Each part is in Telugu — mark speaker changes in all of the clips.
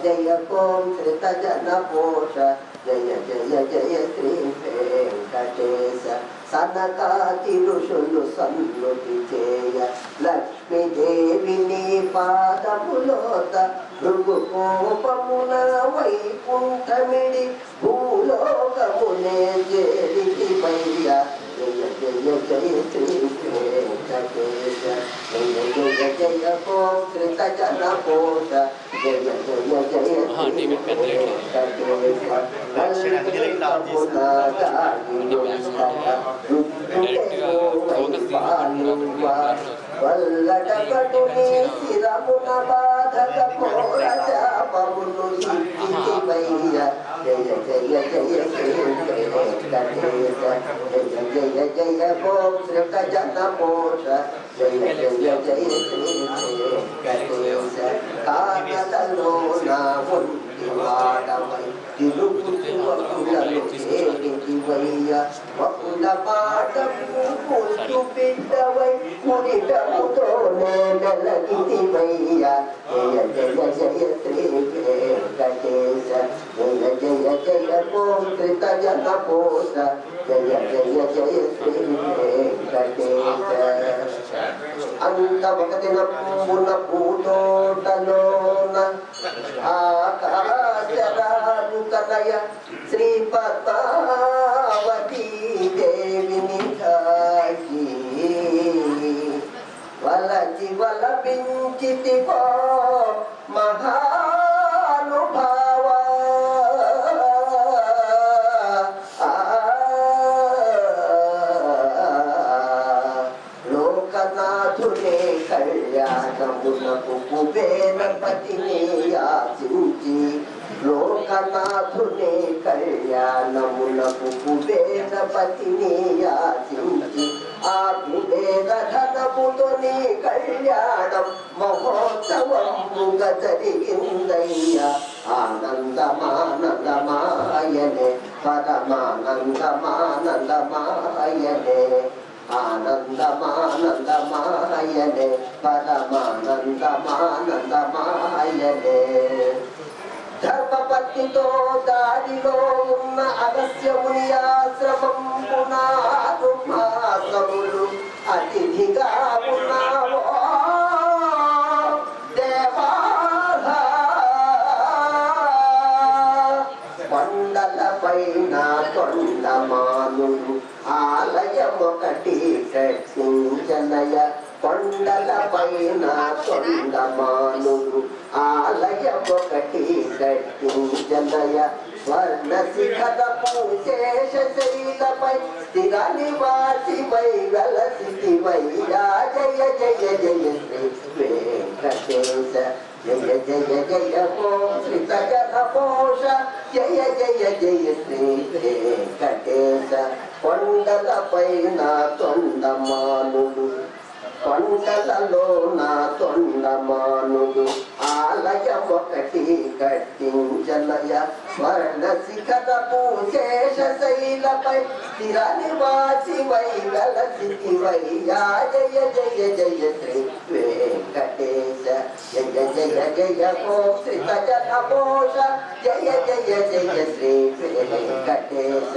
Speaker 1: జయ ఓం శ్రీత జన పోష జయ జయ జయ శ్రీ వెంకటేశ సనకాది ఋషులు సన్నుతి చేయ లక్ష్మీదేవిని పాదములోత భృగు కోపమున వైకుంఠమిడి భూలోకమునే చేరితి వయ్య జయ జయ జయ శ్రీ వెంకటేశ జయ జయ జయ ఓం శ్రీత జన పోష జయ జయ జయ శ్రీ వల్లటకటుని శిరమున బాధక కోర శాపమును ఇచ్చితివయ్య జయ జయ జయ శ్రీ వెంకటేశ జయ జయ జయ ఓం శ్రీత జన పోష జయ జయ జయ శ్రీ వెంకటేశ కానలలో నా ఒంటి వాడవై తిరుగుతువకులను చేరితివయ్య వకుల పాటము పుల్లు బిడ్డవై మునిటముతోనే నెలగితివయ్య జయ జయ జయ శ్రీ వెంకటేశ జయ జయ జయ ఓం శ్రీత జన పోష జయ జయ జయ శ్రీ వెంకటేశ అంత ఒకటి నమ్మున పూతోటలోన ఆకాశరాజు కనయ శ్రీ పద్మావతీ దేవిని కాకి వలచి వలపించితివో మహానుభావ లోకనాథునే కళ్యాణమునకు కుబేరపతిని యాచించి లోకనాథునే కళ్యాణమునకు కుబేరపతిని యాచించి ఆ కుబేర ధనముతో నీ కళ్యాణం మహోత్సవముగా జరిగిందయ్య ఆనందమానందమాయనే పరమానందమానందమాయనే ఆనందమానందమాయనే పరమానందమానందమాయనే ధర్మపత్నితో దారిలో ఉన్న అగస్త్యముని ఆశ్రమం పునాదుమాసములు అతిథిగా ఉన్నావో దేవా కొండల పైన కొండమానులు ఆలయమొకటి కట్టించనయ కొండల పైన కొండమానులు ఆలయమొకటి కట్టించనయ స్వర్ణ శిఖర పూశేష శైలపై స్థిర నివాసివై వెలసివయ్యా జయ జయ జయ శ్రీ వెంకటేశ జయ జయ జయ ఓం శ్రీత జన పోష జయ జయ జయ శ్రీ వెంకటేశ కొండల పైన తొండమానుడు కొండలలో నా తొండమానుడు ఆలయమొకటి కట్టించనయ స్వర్ణ శిఖర పూశేష శైలపై స్థిర నివాసివై వెలసివయ్యా జయ జయ జయ శ్రీ వెంకటేశ జయ జయ జయ ఓం శ్రీత జన పోష జయ జయ జయ శ్రీ వెంకటేశ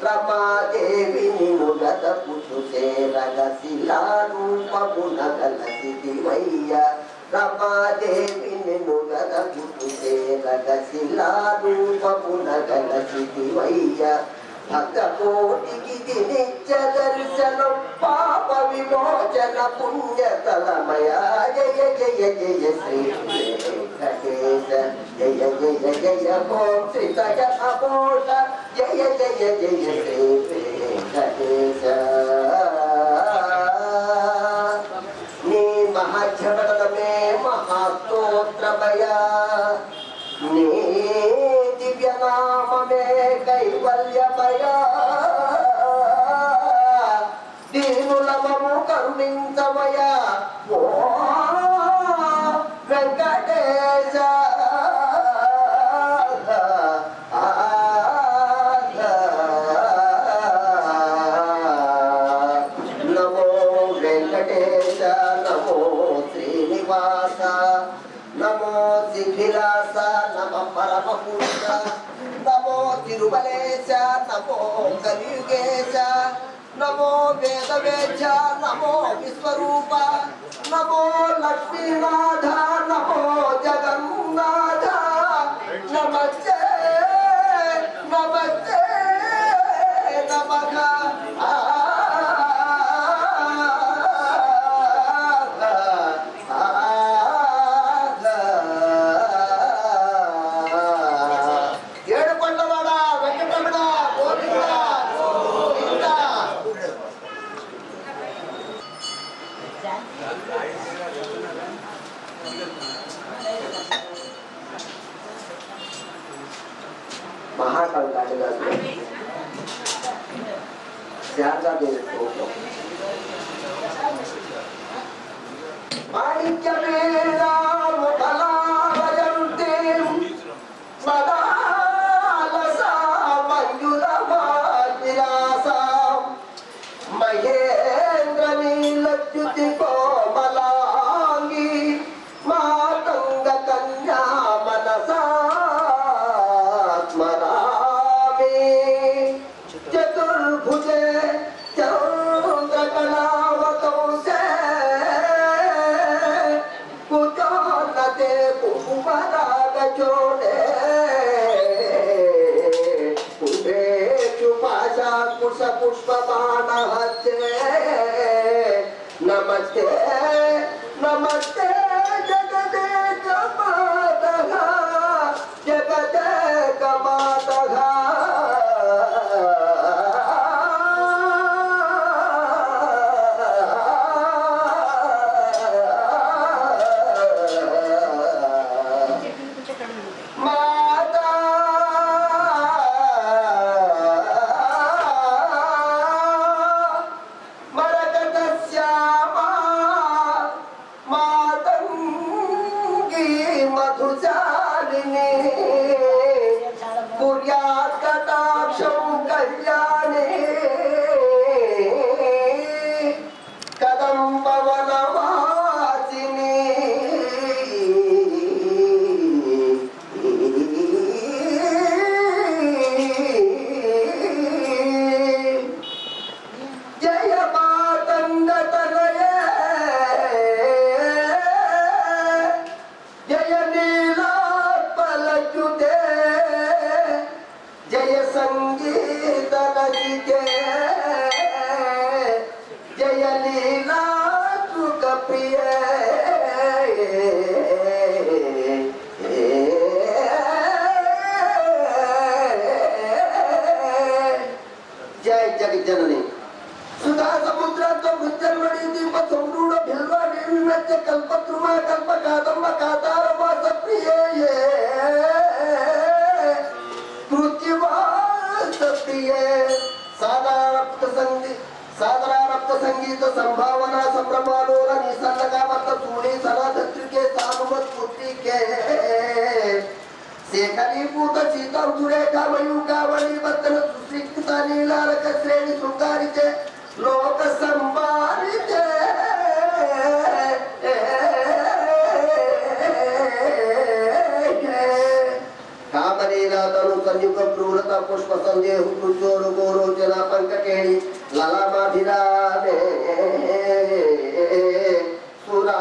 Speaker 1: రమాదేవిని ముగత పుచుసేరగశిలా రూపమున గలసివయ్య రమాదేవిని ముగత పుచుసేరగశిలా రూపమున గలసివయ్య భక్త కోటికి నిత్య దర్శనం పాప విమోచన పుణ్యతలమయ జయ జయ జయ శ్రీ వెంకటేశ జయ జయ జయ ఓం శ్రీత జన పోష జయ జయ జయ శ్రీ వెంకటేశ నీ మహాజనమే మహాస్తోత్రమయ నీ దివ్య నామమే కైవల్యమయ దీనులమము కరుణించమయ ఓ వెంకటేశ నమో వెంకటేశ నమో శ్రీనివాస నమో శిఖిలాస నమ పరమపురుష నమో తిరుమలేశ నమో కలియుగేశ నమో వేదవేశ నమో విశ్వరూప నమో లక్ష్మీనాథ నమో జగన్నాథ నమస్తే నమస్తే నమః महाकालिदास शारदा देवी स्तोत्रम माणिक्यमेनाम कलावयन्ते मदालसा मंजुलमातिरासा महेन्द्रनीलच्युति कोमलांगी मातंग कन्या मनसा चतुर्भुजे चंद्रकलावतंसे कुचोन्नते कुसुमरागचोले कुंभेषु पाशाकुशपुष्पबाणहस्ते नमस्ते नमस्ते जगदेकमातः जगदेकमातः जननी सुधा समुद्र तो मृत्यर्मणि दीप समरूढ़ भिलवा देवी नृत्य कल्पद्रुमा कल्प कादम्ब कातार वास प्रिय ये कृत्यवास प्रिय सादरारप्त संगीत संभावना संभ्रमालोर निसन्नगामत सूणी सनाधत्रिके सानुमत पुत्रिके शेखरीभूत सीतांशुरेखा मयूकावली बद्धन सुश्रीकृता नीलारक श्रेणी शृंगारिते लोक संवारिते कामनीला तनु संयुग क्रूरता पुष्प संदेह कुचोर गोरोचना पंककेणी लला माधिराने सुरा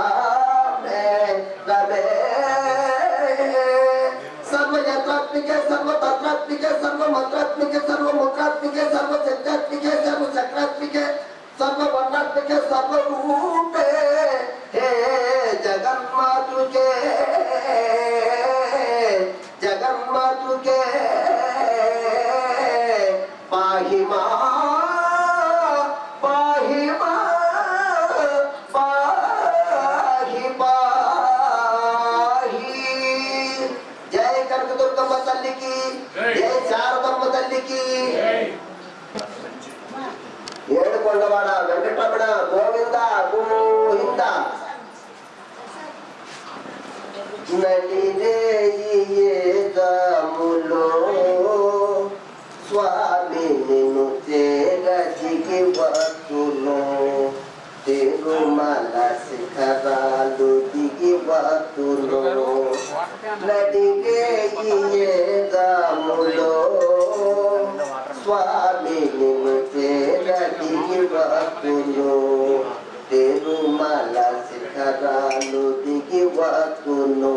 Speaker 1: सर्वयत्रात्मिके सर्वतत्रात्मिके सर्वमन्त्रात्मिके सर्वमुद्रात्मिके सर्वशक्त्यात्मिके सर्वचक्रात्मिके सर्ववर्णात्मिके सर्वरूपे हे जगन्मातृके जगन्मातृके पाहि मां पाहि मां पाहि पाहि जय कनकदुर्गम्म तल्ली की जय शारदम्म तल्ली की ఏడుకొండవాడ వెంకటరమణ గోవింద గోవింద నలిరేయములో స్వామి నిన్ను తేగజికి వస్తును తిరుమల శిఖరాలు దిగి వస్తును నడిగేములో స్వామిని చేర దిగి వస్తును తిరుమల శిఖరాలు దిగి వస్తును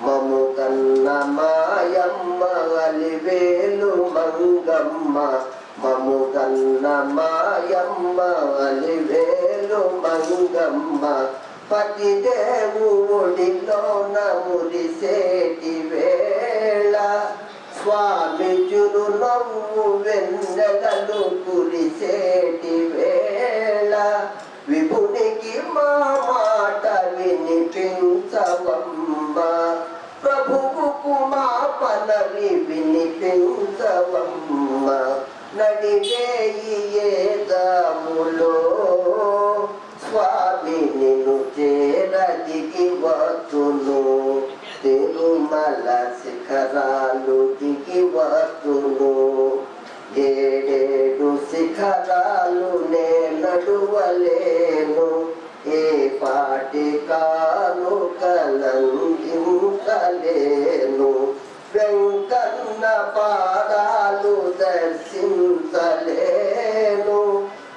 Speaker 1: మము కన్న మాయమ్మ అలివేలు మంగమ్మ మము కన్న మాయమ్మ అలివేలు మంగమ్మ పతి దేవుడిలో మురిసేటి వేళ స్వామి చురు నవ్వు వెన్నెలలు కురిసేటి వేళ విభునికి మా మాట వినిపించవమ్మ ప్రభువుకు మా పనవి వినిపించవమ్మ నడివేయియేదాములో స్వామి నిన్ను చేర దిగి వస్తును తిరుమల శిఖరాలు దిగి వస్తును ఏడేడు శిఖరాలు నే నడువలేను ఏ పాటి కాను కలందించలేను వెంకన్న పాదాలు దర్శించలేను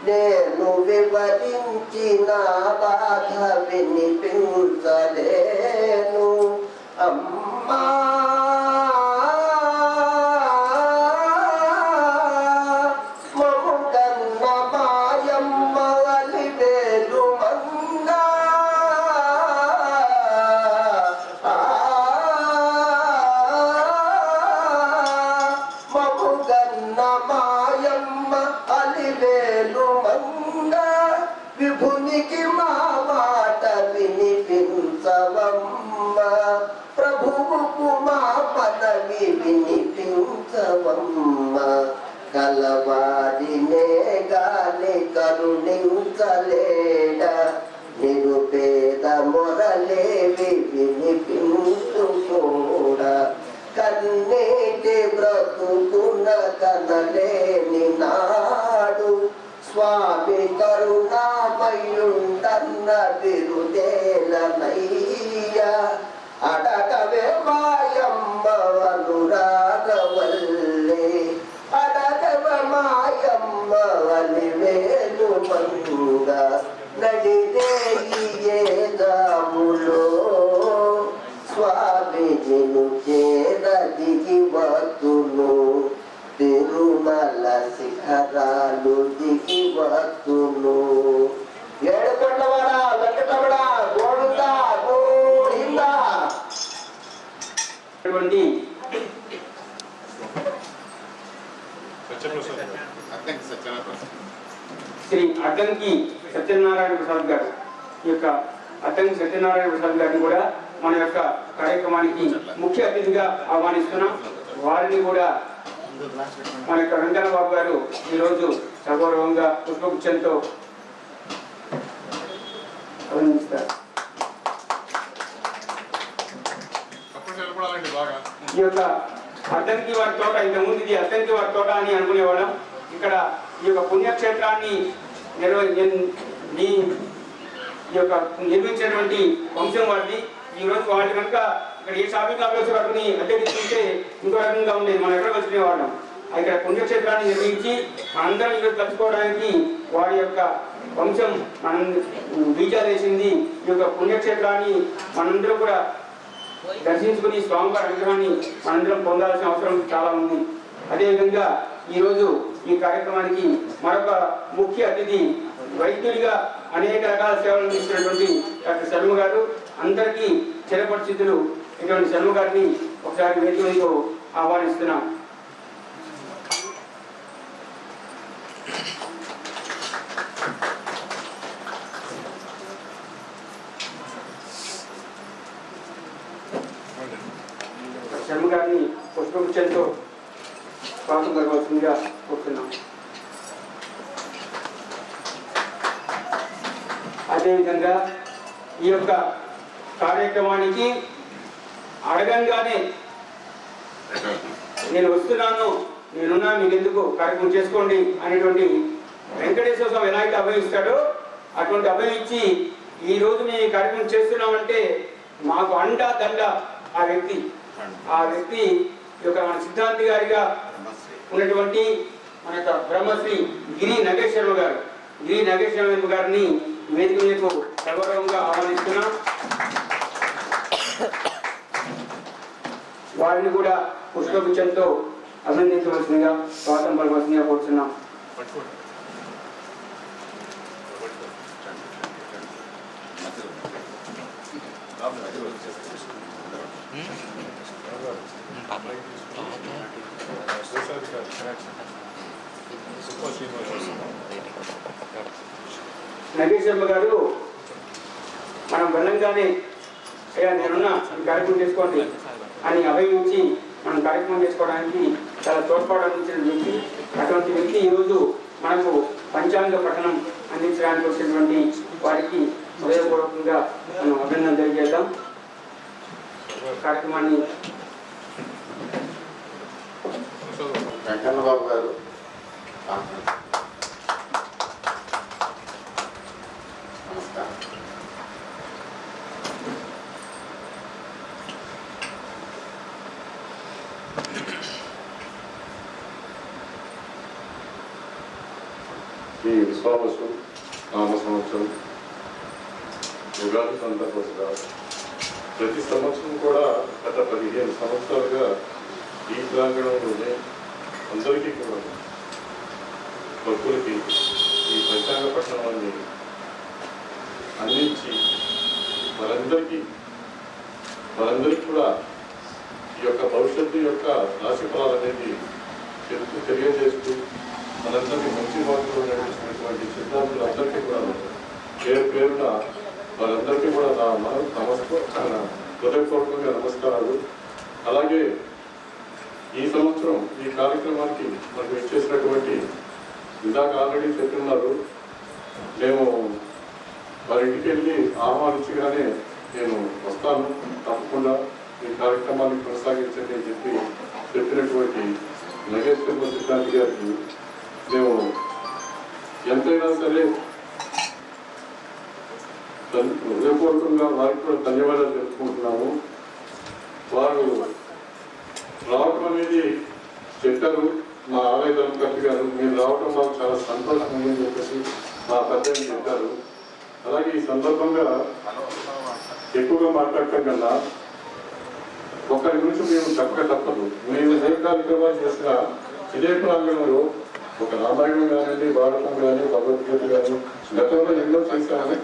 Speaker 1: నేను వివరించిన బాధ వినిపించలేను అమ్మా విభునికి మా మాట వినిపించవమ్మ ప్రభువుకు మా పదవి వినిపించవమ్మ కలవారినే గాలి కరుణించలేడ నిరుపేద మొరలేవి వినిపించుకోడా కన్నీటి బ్రతుకున కనలేని నాడు స్వామి కరుణామయుండన్న బిరుదేలనయ్య అడగవే మాయమ్మ అనురాగవల్లే అడగవ మాయమ్మ అలివేలు మంగ నడిదేయియేదాములో స్వామి నిన్ను చేర దిగి వస్తును తిరుమల శిఖరాలు దిగి వస్తును ఏడుకొండవాడ వెంకటరమణ గోవింద గోవింద
Speaker 2: శ్రీ అద్దంకి సత్యనారాయణ ప్రసాద్ గారు ఈ యొక్క అద్దంకి సత్యనారాయణ ప్రసాద్ గారిని కూడా మన యొక్క కార్యక్రమానికి ముఖ్య అతిథిగా ఆహ్వానిస్తున్నాం. వారిని కూడా మన యొక్క వెంకన్న బాబు గారు ఈరోజు సగౌరవంగా పుష్పగుచ్చంతో అభినందిస్తారు. ఈ యొక్క అద్దంకి వారి తోట ఇంతకుముందు ఇది అద్దంకి వారి తోట అని అనుకునేవాళ్ళం. ఇక్కడ ఈ యొక్క పుణ్యక్షేత్రాన్ని నిర్మించినటువంటి వంశం వారిది. ఈ రోజు వాళ్ళు కనుక ఇక్కడ ఏ షాపింగ్ కాంప్లెక్స్ కట్టుకుని అద్దెకిస్తుంటే ఇంకో రకంగా ఉండేది, మనం ఎక్కడ వచ్చుకునేవాళ్ళం. ఇక్కడ పుణ్యక్షేత్రాన్ని నిర్మించి మనందరం ఇక్కడ కలుసుకోవడానికి వారి యొక్క వంశం మనం బీజాలు వేసింది. ఈ యొక్క పుణ్యక్షేత్రాన్ని మనందరం కూడా దర్శించుకుని స్వామివారి విగ్రహాన్ని మనందరం పొందాల్సిన అవసరం చాలా ఉంది. అదేవిధంగా ఈరోజు ఈ కార్యక్రమానికి మరొక ముఖ్య అతిథి వైద్యుడిగా అనేక రకాల సేవలు అందిస్తున్నటువంటి డాక్టర్ శర్మ గారు. అందరికీ చిరపరిచితులు ఇటువంటి శర్మ గారిని ఒకసారి వేదికకు ఆహ్వానిస్తున్నాం. శర్మ గారిని పుష్పగుచ్చంతో స్వాగతం జరగవలసిందిగా కోరుతున్నాం. అదేవిధంగా ఈ యొక్క కార్యక్రమానికి అడగంగానే నేను వస్తున్నాను, నేనున్నా, మీకు ఎందుకు కార్యక్రమం చేసుకోండి అనేటువంటి వెంకటేశ్వర స్వామి ఎలా అయితే అభయిస్తాడో అటువంటి అభయం ఇచ్చి ఈరోజు మేము ఈ కార్యక్రమం చేస్తున్నామంటే మాకు అండా దండ ఆ వ్యక్తి యొక్క మన సిద్ధాంతి గారిగా ఉన్నటువంటి మన యొక్క బ్రహ్మశ్రీ గిరి నగేశ్వరరావు గారిని వేదిక మీదకు సగౌరవంగా ఆహ్వానిస్తున్నాం. వారిని కూడా పుష్పగుచ్చంతో అభినందించవలసిందిగా స్వాగతం పలవలసిందిగా కోరుతున్నాం. నగేశ్వరమ్మ గారు మనం వెళ్ళంగానే అయ్యా నేనున్నా ఈ కార్యక్రమం చేసుకోండి అని అభయించి మనం కార్యక్రమం చేసుకోవడానికి చాలా తోడ్పాటు అందించిన వ్యక్తి. అటువంటి వ్యక్తి ఈరోజు మనకు పంచాంగ పఠనం అందించడానికి వచ్చినటువంటి వారికి హృదయపూర్వకంగా మనం అభినందన తెలియజేద్దాం. కార్యక్రమాన్ని
Speaker 3: వెంకన్నబాబు గారు నమస్కారం. ఈ విశ్వావసు నామ సంవత్సరం ఉగాది సందర్భంగా ప్రతి సంవత్సరం కూడా గత 15 సంవత్సరాలుగా ఈ ప్రాంగణంలోనే అందరికీ కూడా భక్తులకి ఈ పంచాంగ పట్టణాన్ని అందించి మనందరికీ కూడా ఈ యొక్క భవిష్యత్తు యొక్క రాశి ఫలాలు అనేది తెలియజేస్తూ మనందరికీ మంచి మార్పులు నడిపిస్తున్నటువంటి సిద్ధాంతులందరికీ కూడా పేరున వారందరికీ కూడా హృదయపూర్వకంగా నమస్కారాలు. అలాగే ఈ సంవత్సరం ఈ కార్యక్రమానికి మనకు ఇచ్చేసినటువంటి ఇందాక ఆల్రెడీ చెప్తున్నారు, మేము వారి ఇంటికి వెళ్ళి ఆహ్వానించగానే నేను వస్తాను, తప్పకుండా ఈ కార్యక్రమాన్ని కొనసాగించండి అని చెప్పినటువంటి నగేశ్వర సిద్ధాంతి గారికి మేము ఎంతైనా సరే హృదయపూర్వకంగా వారికి కూడా ధన్యవాదాలు తెలుపుకుంటున్నాము. వారు రావటం అనేది చెప్పారు, మా ఆలయ ధర్మకర్త గారు మీరు రావటం మాకు చాలా సంతోషం అని చెప్పేసి మా పెద్దని చెప్పారు. అలాగే ఈ సందర్భంగా ఎక్కువగా మాట్లాడటం కన్నా ఒకరి గురించి మేము చెప్పక తప్పదు. మేము ఏ కార్యక్రమాలు చేసినా ఇదే ప్రాంగణంలో ఒక రామాయణం కానివ్వండి, భారతం కానీ, భగవద్గీత కానీ గతంలో ఎన్నో చేశాము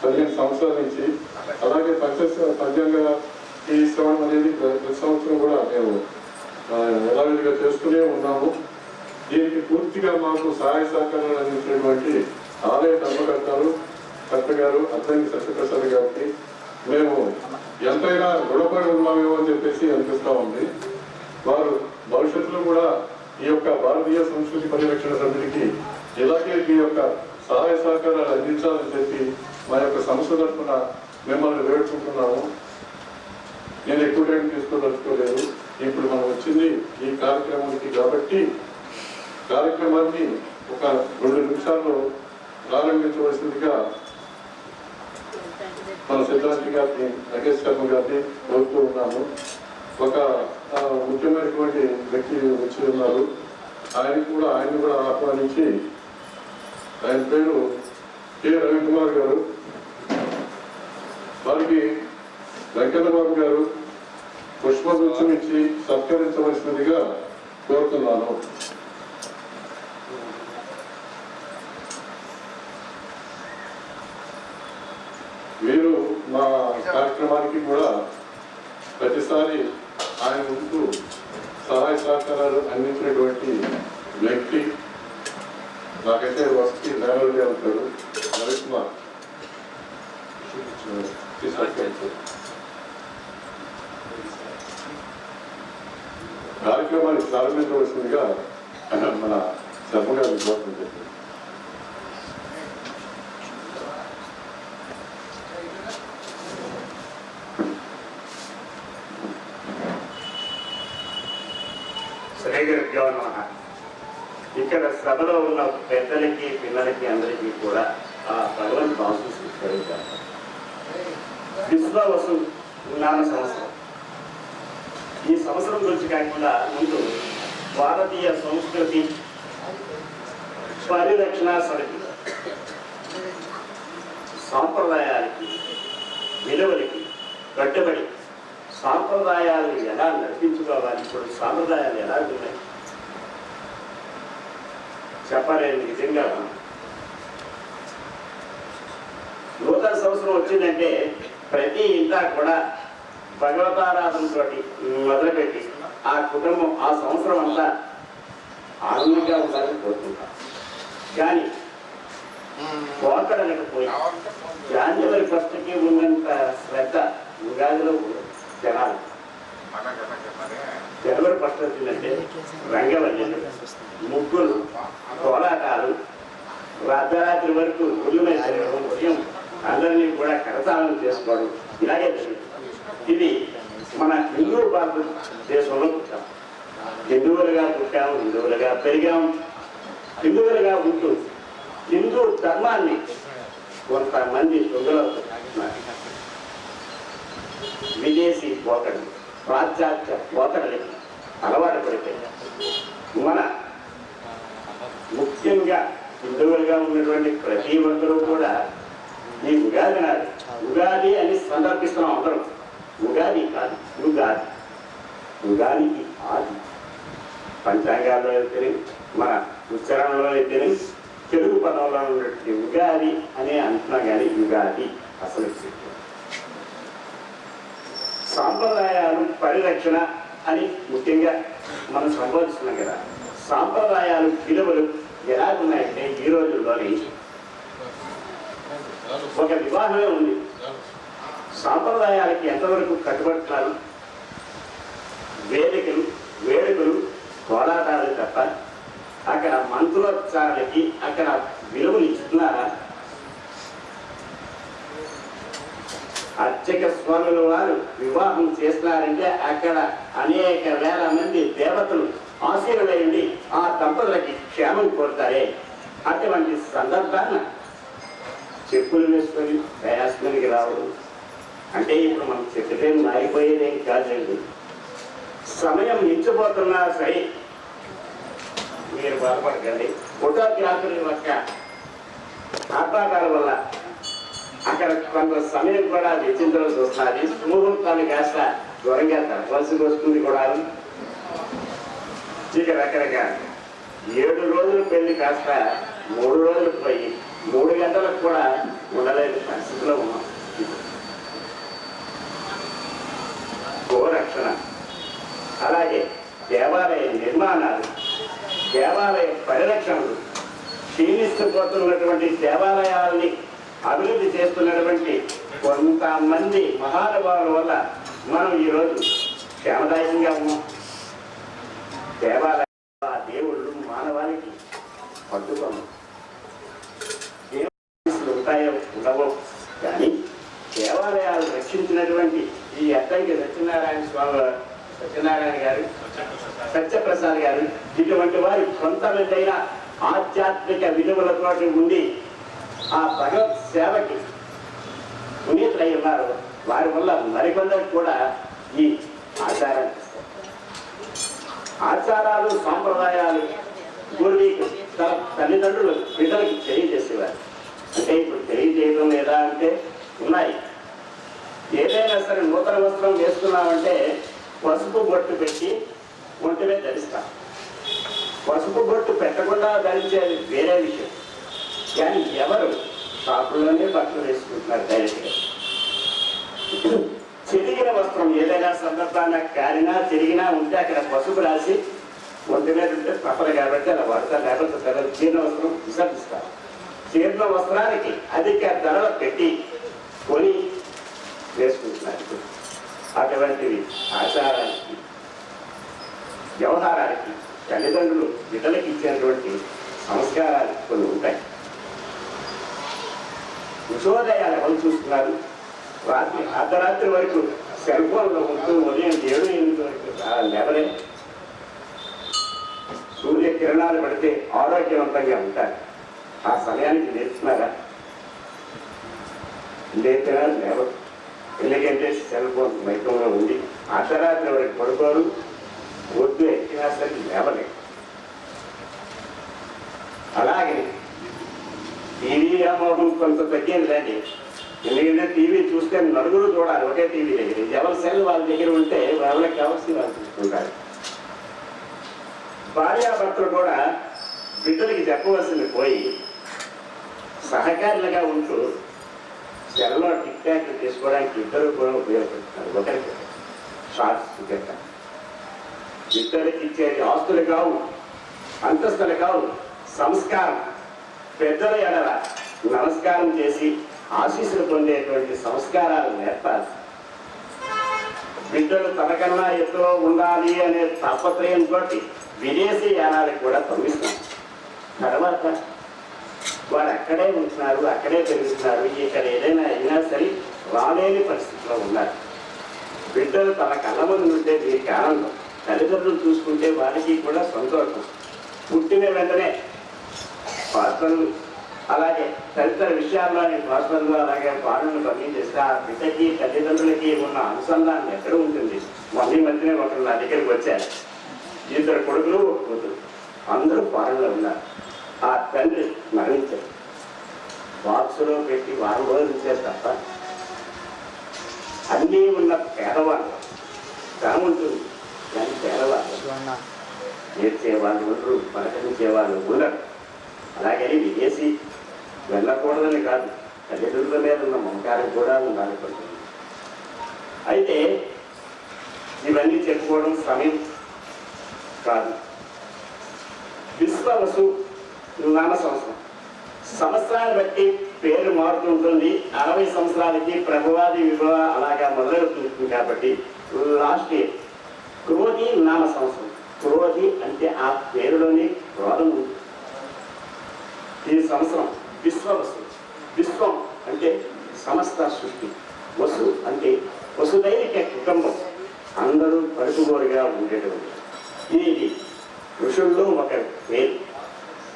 Speaker 3: 15 సంవత్సరాల నుంచి. అలాగే పంచాంగ ఈ శ్రవణం అనేది ప్రతి సంవత్సరం కూడా మేము యథావిధిగా చేస్తూనే ఉన్నాము. దీనికి పూర్తిగా మాకు సహాయ సహకారాలు అందించినటువంటి ఆలయ ధర్మకర్త గారు అద్దంకి సత్యప్రసాద్ గారికి మేము ఎంతైనా రుణపడి ఉన్నామేమో అని చెప్పేసి అనిపిస్తూ ఉంది. వారు భవిష్యత్తులో కూడా ఈ యొక్క భారతీయ సంస్కృతి పరిరక్షణ సమితికి ఇలాగే ఈ యొక్క సహాయ సహకారాలు అందించాలని చెప్పి మా యొక్క సంస్థ తరఫున మిమ్మల్ని వేడుకుంటున్నాము. నేను ఎక్కువ టైం తీసుకోదలుచుకోలేదు. ఇప్పుడు మనం వచ్చింది ఈ కార్యక్రమానికి కాబట్టి కార్యక్రమాన్ని ఒక 2 నిమిషాల్లో ప్రారంభించవలసిందిగా మన సిద్ధాంతి గారిని, నగేష్ శర్మ గారిని కోరుతూ ఉన్నాము. ఒక ముఖ్యమైనటువంటి వ్యక్తి వచ్చి ఉన్నారు. ఆయన్ని కూడా ఆహ్వానించి, ఆయన పేరు కె రవికుమార్ గారు, వారికి వెంకన్నబాబు గారు పుష్పగుచ్చం ఇచ్చి సత్కరించవలసినదిగా కోరుతున్నాను. వీరు మా కార్యక్రమానికి కూడా ప్రతిసారి ఆయన ముందు సహాయ సహకారాలు అందించినటువంటి వ్యక్తి. నాకైతే వస్తీ నేలగా ఉంటాడు రవికుమార్. కార్యక్రమాన్ని ప్రారంభించవలసిందిగా మన శర్మ గారు కోరుతుంది.
Speaker 4: ఇక్కడ సభలో ఉన్న పెద్దలకి, పిల్లలకి, అందరికీ కూడా ఆ భగవంతుడు ఆశీస్సులు. విశ్వవసు నామ సంవత్సరం. ఈ సంవత్సరం గురించి కాకుండా ముందు భారతీయ సంస్కృతి పరిరక్షణ సమితి సాంప్రదాయాలకి విలువలకి కట్టుబడి సాంప్రదాయాలు ఎలా నడిపించుకోవాలి, ఇప్పుడు సాంప్రదాయాలు ఎలా ఉన్నాయి చెప్పలేని విధంగా నూతన సంవత్సరం వచ్చిందంటే ప్రతి ఇంటా కూడా భగవతారాధనతో మొదలుపెట్టి ఆ కుటుంబం ఆ సంవత్సరం అంతా ఆనందంగా ఉండాలని కోరుకుంటాం. కానీ పోకడలేకపోయి జాన్యువరి ఫస్ట్కి ఉన్నంత శ్రద్ధ ఉగాదిలో జనాలు. జనవరి ఫస్ట్ వచ్చిందంటే రంగవల్లులు, ముగ్గులు, కోలాటాలు, రాత్రి వరకు గుళ్ళు మీద ఉదయం అందరినీ కూడా కరతాళం చేసుకోవడం ఇలాగే జరుగుతుంది. ఇది మన హిందూ భారతదేశంలో పుట్టాం. హిందువులుగా పుట్టాము, హిందువులుగా పెరిగాము, హిందువులుగా ఉంటూ హిందూ ధర్మాన్ని కొంతమంది దొంగలవుతున్నారు. విదేశీ పోకడలు, పాశ్చాత్య పోకడలకి అలవాటు పడితే మన ముఖ్యంగా హిందువులుగా ఉన్నటువంటి ప్రతి ఒక్కరూ కూడా ఈ ఉగాది నాడు ఉగాది అని సందర్భిస్తున్నాం అందరం. ఉగాది కాదు, ఉగాది. ఉగాదికి ఆది పంచాంగాల్లో అయితేనే మన ఉచ్చారణలో అయితేనే తెలుగు పదంలో ఉన్నటువంటి ఉగాది అని అంటున్నాం. కానీ యుగాది అసలు సాంప్రదాయాలు పరిరక్షణ అని ముఖ్యంగా మనం సంబోధిస్తున్నాం కదా. సాంప్రదాయాలు విలువలు ఎలాగున్నాయంటే ఈ రోజుల్లోని ఒక వివాహమే ఉంది, సాంప్రదాయాలకి ఎంతవరకు కట్టుబడుతున్నారు? వేడుకలు కోలాటాలు తప్ప అక్కడ మంత్రోచ్చారాలకి అక్కడ విలువలు ఇస్తున్నారా? అర్చక స్వాముల వారు వివాహం చేస్తున్నారంటే అక్కడ అనేక వేల మంది దేవతలు ఆశీర్వదించి ఆ దంపతులకి క్షేమం కోరుతారే. అటువంటి సందర్భాన చెప్పులు వేసుకొని ప్రయాసనికి రావడం అంటే ఇప్పుడు మనం చెప్పేం మారిపోయేదేం కాదండి. సమయం మించిపోతున్నా సరే మీరు బాధపడకండి. ఫోటోగ్రాఫర్ యొక్క ఆపాకాల వల్ల అక్కడ కొంత సమయం కూడా వెచ్చించడం చూస్తున్నది. ముహూర్తాన్ని కాస్త దూరంగా తరవలసి వస్తుంది కూడా. ఇక రకరకాల 7 రోజులు పెళ్లి కాస్త 3 రోజులు పోయి 3 గంటలకు కూడా ఉండలేని పరిస్థితిలో ఉన్నాం. గోరక్షణ, అలాగే దేవాలయ నిర్మాణాలు, దేవాలయ పరిరక్షణలు, క్షీణిస్తుపోతున్నటువంటి దేవాలయాల్ని అభివృద్ధి చేస్తున్నటువంటి కొంతమంది మహానుభావుల వల్ల మనం ఈరోజు క్షేమదాయకంగా ఉన్నాం. దేవాలయ దేవుళ్ళు మానవానికి పట్టుకోము, ఏమో ఉంటాయో ఉండవో కానీ దేవాలయాలు రక్షించినటువంటి ఈ అద్దంకి సత్యనారాయణ గారు, సత్యప్రసాద్ గారు ఇటువంటి వారి కొంతమందైన ఆధ్యాత్మిక విలువలతో ఉండి ఆ భగవత్ సేవకి పునీతులై ఉన్నారు. వారి వల్ల మరికొందరికి కూడా ఈ ఆచారాలు ఆచారాలు సాంప్రదాయాలు పూర్వీకులు తల్లిదండ్రులు బిడ్డలకి తెలియజేసేవారు. అంటే ఇప్పుడు తెలియజేయడం లేదా అంటే ఉన్నాయి. ఏదైనా సరే నూతన వస్త్రం వేసుకున్నామంటే పసుపు బొట్టు పెట్టి ఒంటి మీద ధరిస్తాం. పసుపు బొట్టు పెట్టకుండా ధరించేది వేరే విషయం. కానీ ఎవరు షాపుల్లోనే బట్టలు వేసుకుంటున్నారు డైరెక్ట్గా. చిరిగిన వస్త్రం ఏదైనా సందర్భాన కాలినా తిరిగినా ఉంటే అక్కడ పసుపు రాసి ఒంటి మీద ఉంటే తప్పదు కాబట్టి అలా వాడతారు. లేకపోతే జీర్ణ వస్త్రం విసర్జిస్తారు. జీర్ణ వస్త్రానికి అధిక ధరలు పెట్టి కొని వేసుకుంటున్నారు. అటువంటివి ఆచారానికి వ్యవహారానికి తల్లిదండ్రులు బిడ్డలకి ఇచ్చినటువంటి సంస్కారాలు కొన్ని ఉంటాయి. ఉషోదయాలు ఎవరు చూస్తున్నారు? రాత్రి అర్ధరాత్రి వరకు సెల్ ఫోన్లో ఉంటూ ఉదయం 7-8 వరకు లేవలే. సూర్య కిరణాలు పడితే ఆరోగ్యవంతంగా ఉంటారు. ఆ సమయానికి నేర్చుకున్నారా? లేచినా లేవరు. ఎందుకంటే సెల్ ఫోన్ మైకంలో ఉండి అర్ధరాత్రి ఎవరికి పడుకోరు, ఒడ్డు ఎక్కినా సరే లేవలేదు. అలాగే టీవీ వ్యామోహం కొంత తగ్గిందండి. ఎందుకంటే టీవీ చూస్తే నలుగురు చూడాలి ఒకే టీవీ దగ్గర. ఎవరి సెల్ వాళ్ళ దగ్గర ఉంటే వాళ్ళకి కావాల్సింది వాళ్ళు చూసుకుంటారు. భార్యాభర్తలు కూడా బిడ్డలకి చెప్పవలసింది పోయి సహకారులుగా ఉంటూ సెల్లో టిక్ టాక్లు తీసుకోవడానికి ఇద్దరు కూడా ఉపయోగపడుతున్నారు. ఒకరికి షార్ట్స్ చూపెట్టారు. ఇద్దరికి ఇచ్చేది ఆస్తులు కావు, అంతస్తులు కావు, సంస్కారం. పెద్దల ఎడల నమస్కారం చేసి ఆశీస్సులు పొందేటువంటి సంస్కారాలు నేర్పాలి. బిడ్డలు తనకన్నా ఎత్తులో ఉండాలి అనే తాపత్రయంతో విదేశీ యానాలకు కూడా పంపిస్తున్నారు. తర్వాత వారు అక్కడే ఉంటున్నారు, అక్కడే పెరుగుతున్నారు. ఇక్కడ ఏదైనా అయినా సరే రాలేని పరిస్థితిలో ఉన్నారు. బిడ్డలు తన కళ్ళ ముందు ఉంటే వీరికి ఆనందం, తల్లిదండ్రులు చూసుకుంటే వారికి కూడా సంతోషం. పుట్టిన వెంటనే పాత్రలు అలాగే తదితర విషయాల్లోని పాత్రలు అలాగే పాటలను పంపించేస్తే ఆ బిడ్డకి తల్లిదండ్రులకి ఉన్న అనుసంధానం ఎక్కడ ఉంటుంది? మళ్ళీ మధ్యనే ఒకరు నా దగ్గరికి వచ్చారు. ఇద్దరు కొడుకులు ఒక కూతురు, అందరూ ఫారెన్లో ఉన్నారు. ఆ తండ్రి మరణించారు. బాక్సులో పెట్టి వారం రోజులు ఇచ్చారు తప్ప అన్నీ ఉన్న పేదవాళ్ళు ధనం ఉంటుంది కానీ పేదవాళ్ళు నేర్చేవాళ్ళు ఉండరు, పలకరించేవాళ్ళు ఉండరు. అలాగని విదేశీ వెళ్ళకూడదని కాదు, తల్లిదండ్రుల మీద ఉన్న మమకారం కూడా ఉండాలి కొంచెం. అయితే ఇవన్నీ చెప్పుకోవడం సమయం కాదు. విశ్వవసు నామ సంవత్సరం సంవత్సరాన్ని బట్టి పేరు మారుతుంటుంది. 60 సంవత్సరాలకి ప్రభువాది వివాహ అలాగా మొదలవుతుంది. కాబట్టి లాస్ట్ ఇయర్ క్రోధి నామ సంవత్సరం. క్రోధి అంటే ఆ పేరులోని క్రోధం ఉంది. ఈ సంవత్సరం విశ్వవసు. విశ్వం అంటే సమస్త సృష్టి, వసు అంటే వసుదైక కుటుంబం, అందరూ పరుపుగోరుగా ఉండేటువంటి ఇది ఋషుల్లో ఒక పేరు.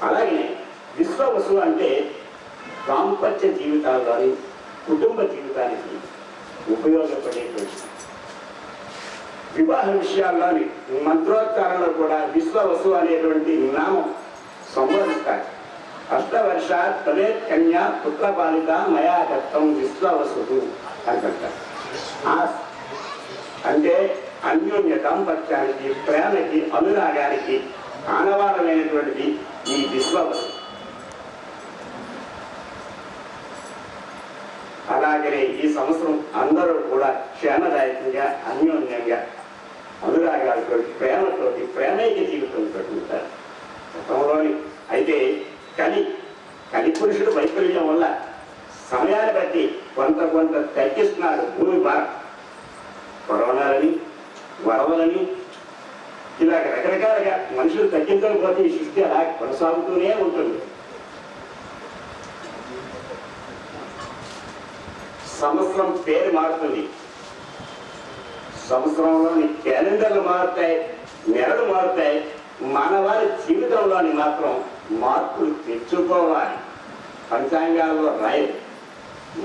Speaker 4: అలాగే విశ్వవసు అంటే దాంపత్య జీవితాల్లోని కుటుంబ జీవితానికి ఉపయోగపడేటువంటి వివాహ విషయాల్లోని మంత్రోచ్చారణలో కూడా విశ్వవసు అనేటువంటి నామం సంబోధిస్తారు. అష్టవర్షాత్ తదే కన్యా పుత్ర బాలిత మయా దత్తం విశ్వవసు అంటారు. అంటే అన్యోన్య దాంపత్యానికి, ప్రేమకి, అనురాగానికి ఆనవాదమైనటువంటిది ఈ విశ్వవసు. అలాగనే ఈ సంవత్సరం అందరూ కూడా క్షేమదాయకంగా, అన్యోన్యంగా, అనురాగాలతో, ప్రేమతోటి, ప్రేమైక జీవితంతో ఉంటారు గతంలోని. అయితే కలి పురుషుడు వైఫల్యం వల్ల సమయాన్ని బట్టి కొంత తగ్గిస్తున్నాడు. భూమి భారం, కరోనాలని, వరదలని, ఇలాగ రకరకాలుగా మనుషులు తగ్గించకపోతే ఈ సృష్టి అలా కొనసాగుతూనే ఉంటుంది. సంవత్సరం పేరు మారుతుంది. సంవత్సరంలోని క్యాలెండర్లు మారుతాయి, నెలలు మారుతాయి. మానవాళి జీవితంలోని మాత్రం మార్పులు తెచ్చుకోవాలి. పంచాంగాల్లో రాయదు,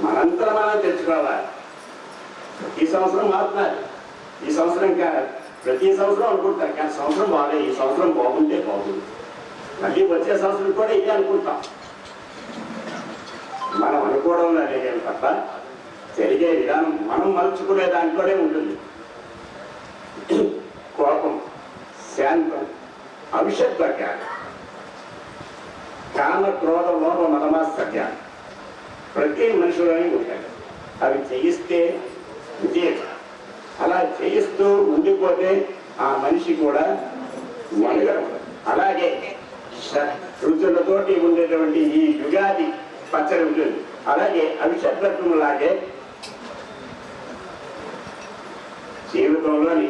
Speaker 4: మనంతరం మనం తెచ్చుకోవాలి. ప్రతి సంవత్సరం మారుతున్నారు. ఈ సంవత్సరం కాదు, ప్రతి సంవత్సరం అనుకుంటారు కానీ సంవత్సరం బాగాలేదు. ఈ సంవత్సరం బాగుంటే బాగుంది, మళ్ళీ వచ్చే సంవత్సరం కూడా ఇదే అనుకుంటాం. మనం అనుకోవడంలో అదే తప్ప జరిగే విధానం మనం మలుచుకునే దాంట్లోనే ఉంటుంది. కోపం, శాంతం, అవిషద్వర్గాలు, కామ, క్రోధ, లోభ, మదమాత్సర్యాలు ప్రతి మనిషిలోనే ఉంటాయి. అవి చేయిస్తే విజయం. అలా చేయిస్తూ ఉండిపోతే ఆ మనిషి కూడా మనుగడ. అలాగే రుచులతోటి ఉండేటువంటి ఈ యుగాది పచ్చడి ఉంటుంది. అలాగే అవిషద్వర్గం లాగే జీవితంలోని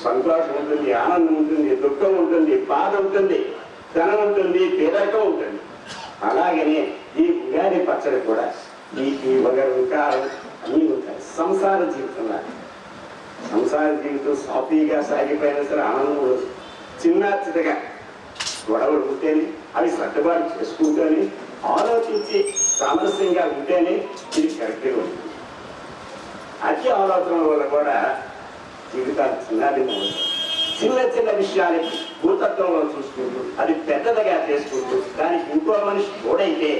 Speaker 4: సంతోషం ఉంటుంది, ఆనందం ఉంటుంది, దుఃఖం ఉంటుంది, బాధ ఉంటుంది, ధనం ఉంటుంది, పేదరికం ఉంటుంది. అలాగనే ఈ ఉగాది పచ్చడి కూడా నీటి వగరు కారం అన్నీ ఉంటాయి. సంసార జీవితంలో సంసార జీవితం సాఫీగా సాగిపోయినా సరే ఆనందం చిన్న చిన్నగా గొడవలు ఉంటేనే అవి సర్దుబాటు చేసుకుంటేనే ఆలోచించి సామరస్యంగా ఉంటేనే ఇది కరెక్ట్గా ఉంటుంది. అతి ఆలోచన వల్ల కూడా జీవితాలు చిన్నది చిన్న చిన్న విషయానికి భూతత్వంలో చూసుకుంటూ అది పెద్దదిగా చేసుకుంటూ దానికి ఇంకో మనిషి తోడైతే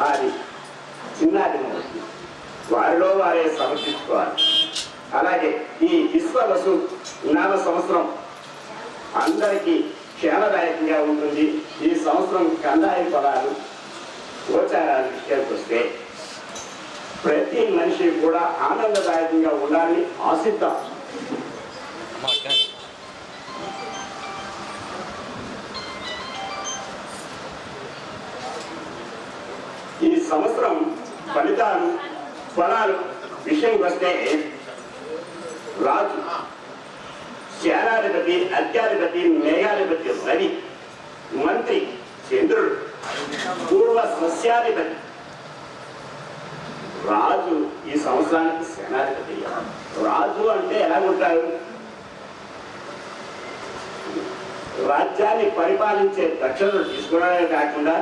Speaker 4: అది చిన్నది అవుతుంది. వారిలో వారే సమర్పించుకోవాలి. అలాగే ఈ విశ్వవసు నామ సంవత్సరం అందరికీ క్షేమదాయకంగా ఉంటుంది. ఈ సంవత్సరం కందాయ ఫలాలు గోచారాల విషయానికి వస్తే ప్రతి మనిషి కూడా ఆనందదాయకంగా ఉండాలని ఆశిద్దాం. ఈ సంవత్సరం ఫలాలు విషయం వస్తే రాజు శానాధిపతి, అత్యాధిపతి, మేఘాధిపతి రవి, మంత్రి చంద్రుడు, పూర్వ సస్యాధిపతి. రాజు ఈ సంవత్సరానికి సేనాధిపతి. రాజు అంటే ఎలాగుంటారు? రాజ్యాన్ని పరిపాలించే దక్షతలు తీసుకోవడమే కాకుండా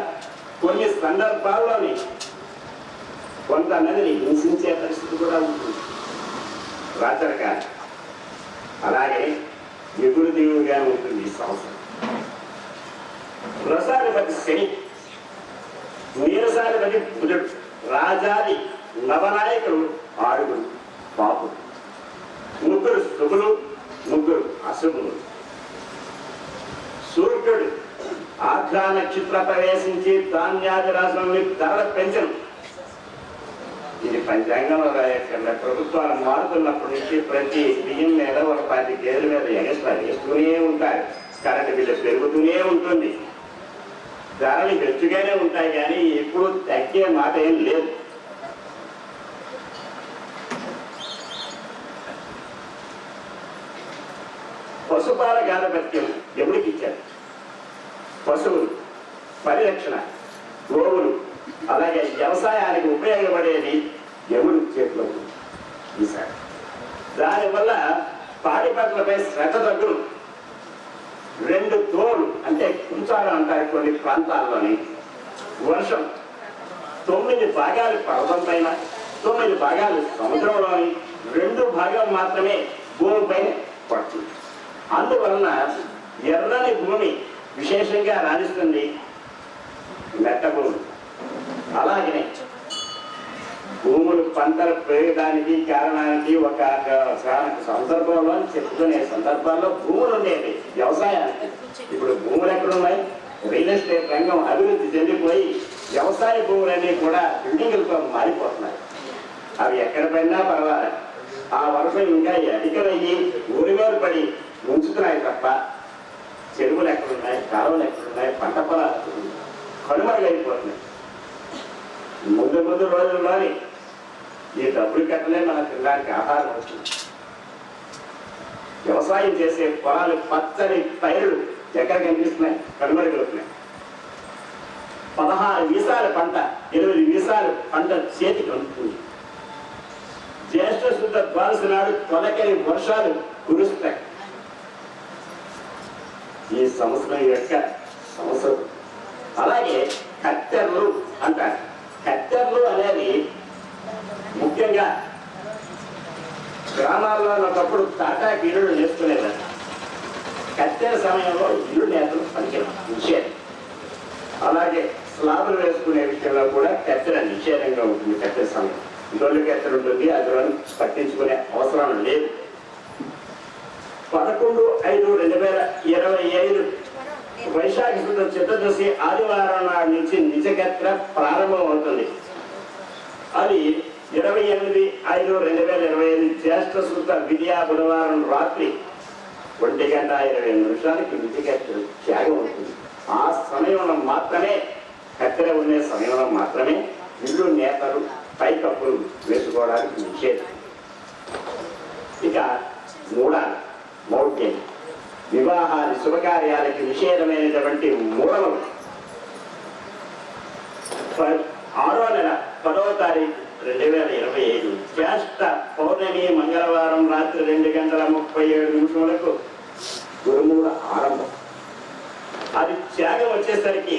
Speaker 4: కొన్ని సందర్భాల్లోని కొంతమందిని హింసించే పరిస్థితి కూడా ఉంటుంది రాజరికాలు. అలాగే ఎగురు దిగులుగా ఉంటుంది ఈ సంవత్సరం. రసాధిపతి శని, నీరసాధిపతి బుధుడు, రాజాది నవనాయకుడు ఆరుగురు పాపులు, ముగ్గురు శుభులు, ముగ్గురు అశుభులు. సూర్యుడు ఆఘ్రా నక్షత్ర ప్రవేశించి ధాన్యాది రాశులని ధరల పెంచను. ఇది పంచాంగంలో రాయకుండా ప్రభుత్వాలు మారుతున్నప్పటి నుంచి ప్రతి బియ్యం మీద ఒక 10 కేజీల మీద ఎగస్ట్రా వేస్తూనే ఉంటారు. కరెంటు బిల్లు పెరుగుతూనే ఉంటుంది. ధరలు హెచ్చుగానే ఉంటాయి కానీ ఎప్పుడు తగ్గే మాట ఏం లేదు. పశుపాల గాధపత్యం ఎవరికి ఇచ్చారు? పశువులు, పరిరక్షణ, గోవులు, అలాగే వ్యవసాయానికి ఉపయోగపడేది యముడు చేతిలో ఉంది ఈసారి. దానివల్ల పాడి పంటలపై శ్రద్ధ తగ్గును. 2 తోలు అంటే కుంచాలు అంటారు కొన్ని ప్రాంతాల్లోని. వర్షం 9 భాగాలు పర్వతం పైన, 9 భాగాలు సముద్రంలోని, 2 భాగం మాత్రమే భూమిపైన పడుతుంది. అందువలన ఎర్రని భూమి విశేషంగా రాణిస్తుంది, మెట్ట భూమి. అలాగే భూములు పంటలు పెరగడానికి కారణానికి ఒక సందర్భంలో చెప్పుకునే సందర్భాల్లో భూములు ఉండేవి వ్యవసాయానికి. ఇప్పుడు భూములు ఎక్కడున్నాయి? రియల్ ఎస్టేట్ రంగం అభివృద్ధి చెందిపోయి వ్యవసాయ భూములన్నీ కూడా బిల్డింగులతో మారిపోతున్నాయి. అవి ఎక్కడ పడినా పర్వాలేదు, ఆ వర్షం ఇంకా అధికమయ్యి ఊరివేరు పడి ఉంచుతున్నాయి తప్ప చెరువులు ఎక్కడున్నాయి, కాలువలు ఎక్కడున్నాయి, పంట పొలాలు కనుమరుగైపోతున్నాయి. ముందు రోజుల్లోని ఈ డబ్బులు కట్టలే మనకు తినడానికి ఆహారం వస్తుంది. వ్యవసాయం చేసే పొలాలు పచ్చని పైరులు ఎక్కడ కనిపిస్తున్నాయి? కనుమరుగవుతున్నాయి. 16 వీసాల పంట, 8 వీసాలు పంట చేతికి అందుతుంది. జ్యేష్ఠ శుద్ధ ద్వాదశి నాడు తొలకరి వర్షాలు కురుస్తాయి. ఈ సంవత్సరం యొక్క సంవత్సరం. అలాగే కత్తెరలు అంటారు. కత్తెరలు అనేది ముఖ్యంగా గ్రామాల్లో ఒకప్పుడు తాటాకి ఇళ్ళు నేర్చుకునేదాన్ని. కత్తెర సమయంలో ఇల్లు నేతలు పనికిరం నిషేధం. అలాగే స్లాబులు వేసుకునే విషయంలో కూడా కత్తెర నిషేధంగా ఉంటుంది. కత్తెర సమయం డొల్లు కత్తెర ఉంటుంది, అందులో పట్టించుకునే అవసరం లేదు. 11/5/2025 వైశాఖ శుద్ధ చతుర్దశి ఆదివారం నాడు నుంచి నిజకత్ర ప్రారంభం అవుతుంది. అది 28/5/2025 జ్యేష్ఠ శుద్ధ విద్యా బుధవారం రాత్రి 1:20 నిజకత్ర త్యాగం అవుతుంది. ఆ సమయంలో మాత్రమే, కత్తెర ఉండే సమయంలో మాత్రమే ఇల్లు నేతలు పైకప్పులు వేసుకోవడానికి నిషేధం. ఇక మూడాలు, మౌఢ్యం, వివాహాది శుభకార్యాలకి నిషేధమైనటువంటి మూడవలు 6వ నెల 10వ తారీఖు 2025 జ్యేష్ఠ పౌర్ణమి మంగళవారం రాత్రి 2:37 గురుమూల ఆరంభం. అది త్యాగం వచ్చేసరికి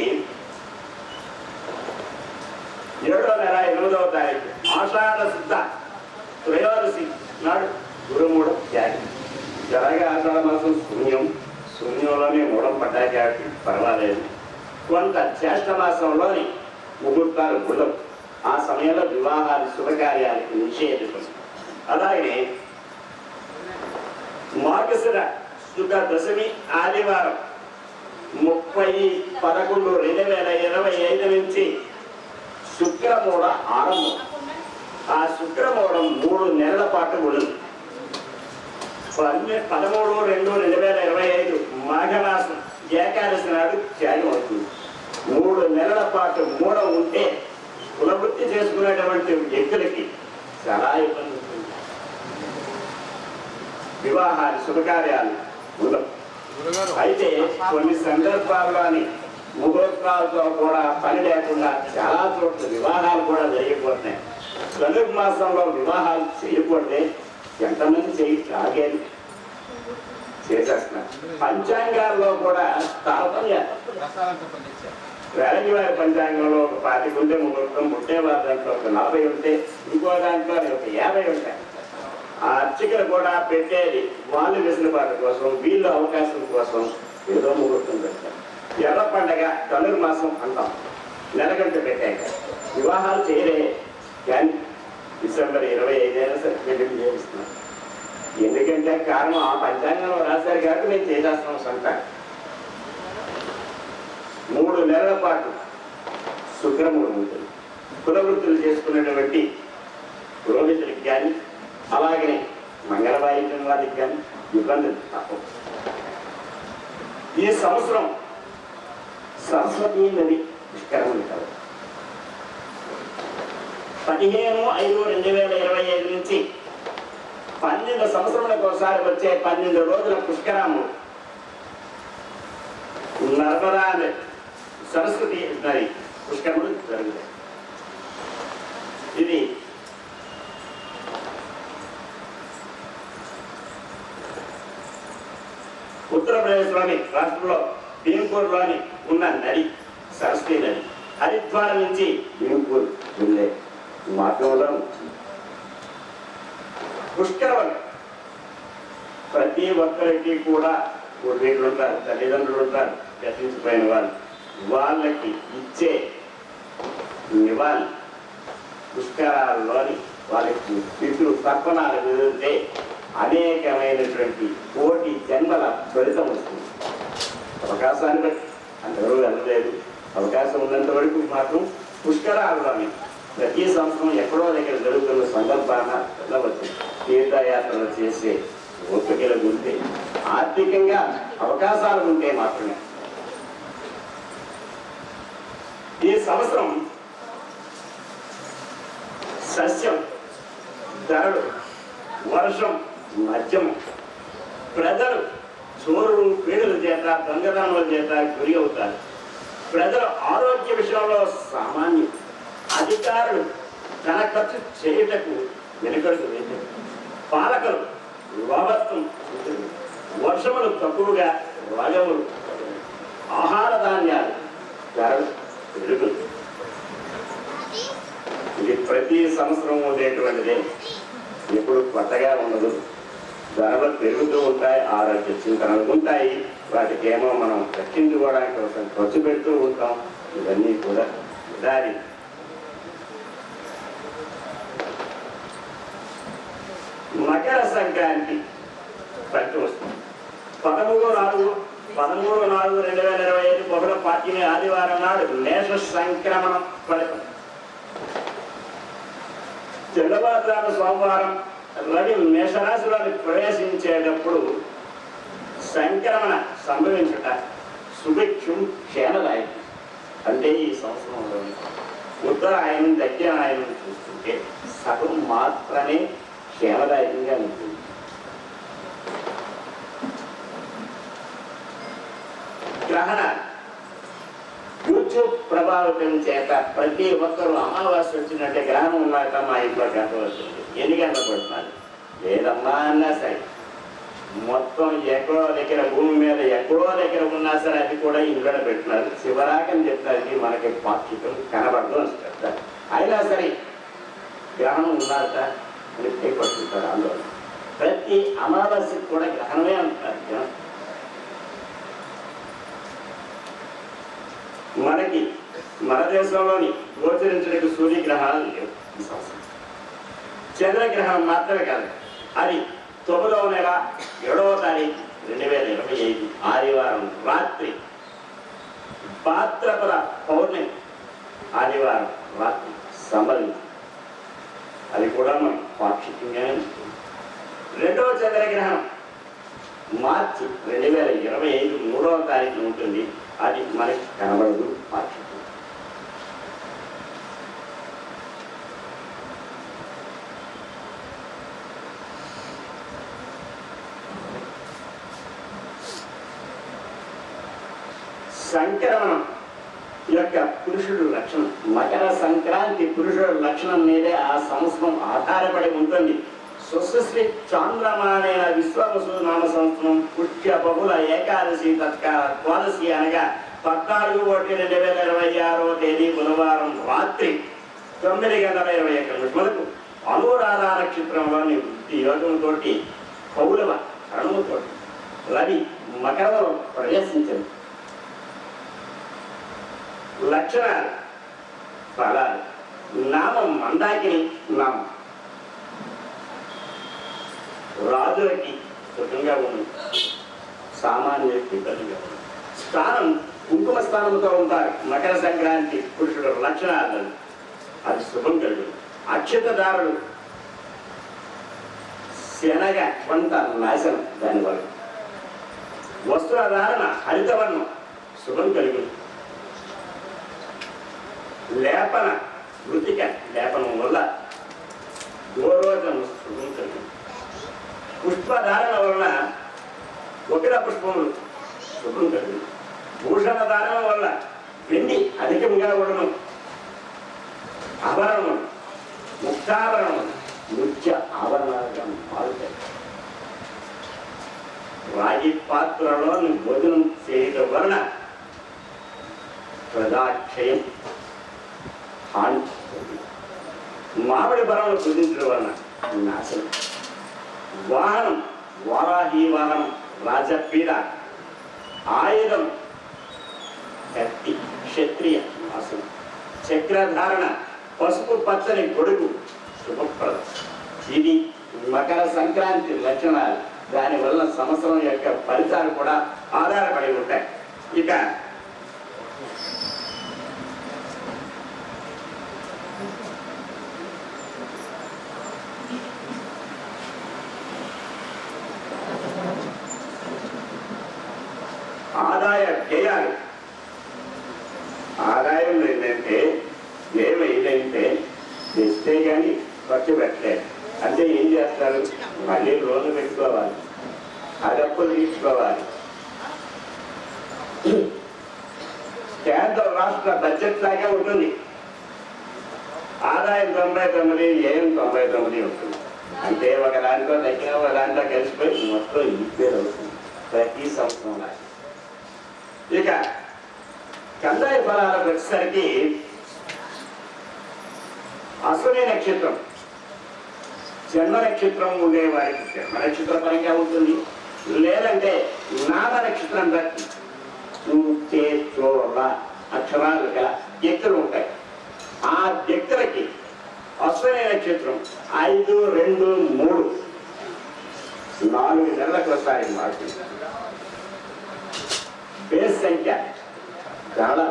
Speaker 4: 7వ నెల నాడు గురుమూఢం త్యాగం. జరగా ఆషాఢ మాసం శూన్యంలోనే మూఢం పడ్డాయి కాబట్టి పర్వాలేదు. కొంత జ్యేష్ఠ మాసంలోని ముహూర్తాలు గుళ్ళం. ఆ సమయంలో వివాహాలు శుభకార్యాలకు నిషేధితం. అలాగే మార్గశిర శుద్ధ దశమి ఆదివారం 30/11/2025 నుంచి శుక్రమూఢ ఆరంభం. ఆ శుక్రమూఢం 3 నెలల పాటు ఉండదు. 13/2/2025 మాఘమాసం ఏకాదశి నాడు త్యాగం అవుతుంది. 3 నెలల పాటు మూఢం ఉంటే కులవృత్తి చేసుకునేటువంటి వ్యక్తులకి చాలా ఇబ్బంది ఉంటుంది. వివాహాలు శుభకార్యాలు ఉండవు. అయితే కొన్ని సందర్భాల్లోని ముహూర్తాలతో కూడా పని లేకుండా చాలా చోట్ల వివాహాలు కూడా జరిగిపోతున్నాయి. ధనుర్మాసంలో వివాహాలు చేయకూడదే ఎంతమంది చేయగేది చేసేస్తున్నారు. పంచాంగాల్లో కూడా తారతమ్యాలు. వేలంగి వారి పంచాంగంలో ఒక 25 ఉంటే ముహూర్తం, పుట్టేవారి దాంట్లో ఒక 40 ఉంటే, ఇంకో దాంట్లో ఒక 50 ఉంటాయి. ఆ అర్చకులు కూడా పెట్టేది వాళ్ళు వెసులుబాటు కోసం, వీళ్ళు అవకాశం కోసం ఏదో ముహూర్తం పెడతారు. ఎర్ర పండగ ధనుర్మాసం అంటాం. నెలగంట పెట్టాక వివాహాలు చేయలే కానీ డిసెంబర్ 25 అయినా సరే పెళ్లి చేయిస్తున్నాం. ఎందుకంటే కారణం ఆ పంచాంగంలో రాశారు కాబట్టి మేము చేసేస్తాం. సంత 3 నెలల పాటు శుక్రమూఢం ఉంటుంది. కులవృత్తులు చేసుకున్నటువంటి పురోహితులకి కానీ అలాగే మంగళవాయిద్యం వారికి కానీ ఇబ్బందులు తప్పవు. ఈ సంవత్సరం సరస్వతీ నది పుష్కరం కాదు. 15/5/2025 నుంచి 12 సంవత్సరాలకు ఒకసారి వచ్చే 12 రోజుల పుష్కరము నర్మదా సరస్వతి నది పుష్కరములు జరుగుతాయి. ఇది ఉత్తరప్రదేశ్లోని రాష్ట్రంలో భీంపూర్లోని ఉన్న నది సరస్వతి నది. హరిద్వార్ నుంచి భీంపూర్ వెళ్ళే మార్గంలో పుష్కరం. ప్రతి ఒక్కరికి కూడా పూర్వీకులు ఉంటారు, తల్లిదండ్రులు ఉంటారు, గతించిపోయిన వాళ్ళు. వాళ్ళకి ఇచ్చే నివాళి పుష్కరాల్లోని వాళ్ళకి పితృ తర్పణాలు కుదిరితే అనేకమైనటువంటి కోటి జన్మల ఫలితం వస్తుంది. అవకాశాన్ని బట్టి అందరూ వెళ్ళలేదు. అవకాశం ఉన్నంత వరకు మాత్రం పుష్కరాల్లోని ప్రతి సంవత్సరం ఎక్కడో దగ్గర జరుగుతున్న సందర్భాన వెళ్ళవచ్చు. తీర్థయాత్రలు చేసే ఓపికలు ఉంటే, ఆర్థికంగా అవకాశాలు ఉంటే మాత్రమే. ఈ సంవత్సరం సస్యం ధరలు, వర్షం మధ్యము. ప్రజలు చోరు పీడల చేత, దొంగతనాల చేత గురి అవుతారు. ప్రజల ఆరోగ్య విషయంలో సామాన్యం. అధికారులు ధన ఖర్చు చేయుటకు వెనుకడుగు వేశారు. పాలకులు లోభత్వం, వర్షములు తక్కువగా, రోగములు, ఆహార ధాన్యాలు ధరలు పెరుగులు. ఇది ప్రతి సంవత్సరం ఉండేటువంటిదే, ఎప్పుడు కొత్తగా ఉండదు. ధరలు పెరుగుతూ ఉంటాయి, ఆరోగ్య చింతనలు ఉంటాయి. వాటికేమో మనం రక్షించుకోవడానికి కోసం ఖర్చు పెడుతూ ఉంటాం. ఇవన్నీ కూడా దారి. మకర సంక్రాంతి ఫలితం వస్తుంది. 13/4/2025 బహుళ పార్టీని ఆదివారం నాడు మేష సంక్రమణం ఫలితం. తెల్లవారుజాము సోమవారం రవి మేషరాశిలోని ప్రవేశించేటప్పుడు సంక్రమణ సంభవించుట సుభిక్షం క్షేమదాయకం. అంటే ఈ సంవత్సరంలో ఉత్తరాయణం దక్షిణాయనం చూస్తుంటే సగం మాత్రమే క్షేమదాయకంగా ఉంటుంది. గ్రహణ యూట్యూబ్ ప్రభావితం చేత ప్రతి ఒక్కరూ అమావాస్య వచ్చినట్టే గ్రహణం ఉన్నాక మా ఇంట్లో గంట వస్తుంది, 8 గంటలు పడుతున్నారు లేదమ్మా అన్నా సరే. మొత్తం ఎక్కడో దగ్గర భూమి మీద ఎక్కడో దగ్గర ఉన్నా సరే అది కూడా ఇంట్లో పెడుతున్నారు. శివరాకని చెప్తానికి మనకి పాక్షికం కనబడదు అని చెప్తారు. అయినా సరే గ్రహణం ఉన్నారట అని భయపడుతుంటారు ఆందోళన. ప్రతి అమావాస్యకు కూడా గ్రహణమే అంటారు జనం. మనకి మన దేశంలోని గోచరించడానికి సూర్యగ్రహణాలు లేవు ఈ సంవత్సరం. చంద్రగ్రహణం మాత్రమే కాదు, అది 9వ నెల 7వ తారీఖు 2025 ఆదివారం రాత్రి భాద్రపద పౌర్ణమి ఆదివారం రాత్రి సంబంధించి అది కూడా మనకి పాక్షికంగానే. 2వ చంద్రగ్రహణం మార్చి 2025 3వ తారీఖున ఉంటుంది. అది మనకి కనబడదు, పాక్షికం. సంక్రమణం యొక్క పురుషుడు లక్షణం, మకర సంక్రాంతి పురుషుడు లక్షణం మీదే ఆ సంవత్సరం ఆధారపడి ఉంటుంది. స్వశ్రీ చాంద్రమానైన విశ్వవసు నామ సంవత్సరం పుష్య బహుళ ఏకాదశి తత్కాల ద్వాదశి అనగా 14/1/2026వ తేదీ బుధవారం రాత్రి 9:21 అనురాధ నక్షత్రంలోని వృత్తి యోగంతో పౌలవ కరణముతో రవి మకరంలో ప్రవేశించింది. లక్షణాలు ఫలాలు. నామం మందాకిని నామం, రాజులకి సుఖంగా ఉంది, సామాన్యులకి కలుగా ఉంది. స్థానం కుంకుమ స్థానంతో ఉంటారు మకర సంక్రాంతి పురుషుడు లక్షణాలు, అది శుభం కలుగు. అక్షతదారులు శనగ కొంత నాశనం దానివల్ల. వస్త్రధారణ హరితవర్ణం శుభం కలుగుతుంది. లేపన మృతిక లేపనం వల్ల గోరోజనం శుభం కలుగుతుంది. పుష్పధారణ వలన ఒకట పుష్పములు శుభం కలుగుతుంది. భూషణ ధారణ వల్ల వెండి అధికంగా ఉండడం, ఆభరణము ముక్తాభరణము ముఖ్య ఆభరణాలుగా మారుతాయి. రాగి పాత్రలో భోజనం చేయడం వలన ప్రజాక్షయం హాని, మామిడి బలంలో కుదించడం వలన నాశనం. వాహనం వారాహి వాహనం రాజపీడ, ఆయుధం కత్తి క్షత్రియ నాశనం. చక్రధారణ పసుపు పచ్చని గొడుగు శుభప్రదం. ఇది మకర సంక్రాంతి లక్షణాలు. దానివల్ల సంవత్సరం యొక్క ఫలితాలు కూడా ఆధారపడి ఉంటాయి. ఇక ఆదాయ వ్యయాలు. ఆదాయం ఏంటంటే ఏమైందంటే తెస్తే కానీ ఖర్చు పెట్టలేదు అంటే ఏం చేస్తారు, మళ్ళీ లోన్లు పెట్టుకోవాలి, అదప్పులు తీసుకోవాలి. కేంద్ర రాష్ట్ర బడ్జెట్ లాగే ఉంటుంది. ఆదాయం 99, వ్యయం 99 ఉంటుంది. అంటే ఒక దాంట్లో తగ్గిన ఒక దాంట్లో కలిసిపోయి మొత్తం ఈక్వేర్ అవుతుంది ప్రతి సంవత్సరం లాగా. ఇక కందాయ ఫలాలకు వచ్చేసరికి అశ్విని నక్షత్రం జన్మ నక్షత్రం ఉండేవారికి జన్మ నక్షత్ర పరంగా ఉంటుంది. లేదంటే నామ నక్షత్రం బట్టి అక్షరాలు గల వ్యక్తులు ఉంటాయి. ఆ వ్యక్తులకి అశ్విని నక్షత్రం 5, 2, 3 4 నెలలకు ఒకసారి మారుతుంది. బేస్ సంఖ్య చాలా,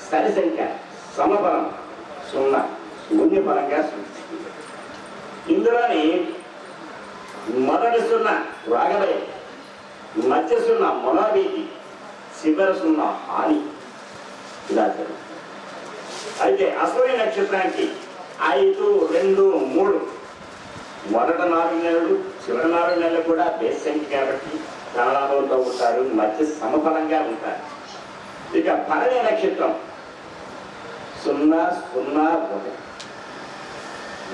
Speaker 4: సరి సంఖ్య సమఫలం 0 శూన్యఫలంగా సూచిస్తుంది. ఇందులోని మొదటి 0 రాగభయం, మధ్య 0 మనోభీతి, చివరి 0 హాని. ఇలా జరుగుతుంది. అయితే అశ్విని నక్షత్రానికి 5, 2, 3 మొదట 4 నెలలు చివరి 4 నెలలు కూడా బేస్ సంఖ్య కాబట్టి ధనలాభంతో ఉంటారు, మధ్య సమఫలంగా ఉంటారు. ఇక భరణి నక్షత్రం 0, 0,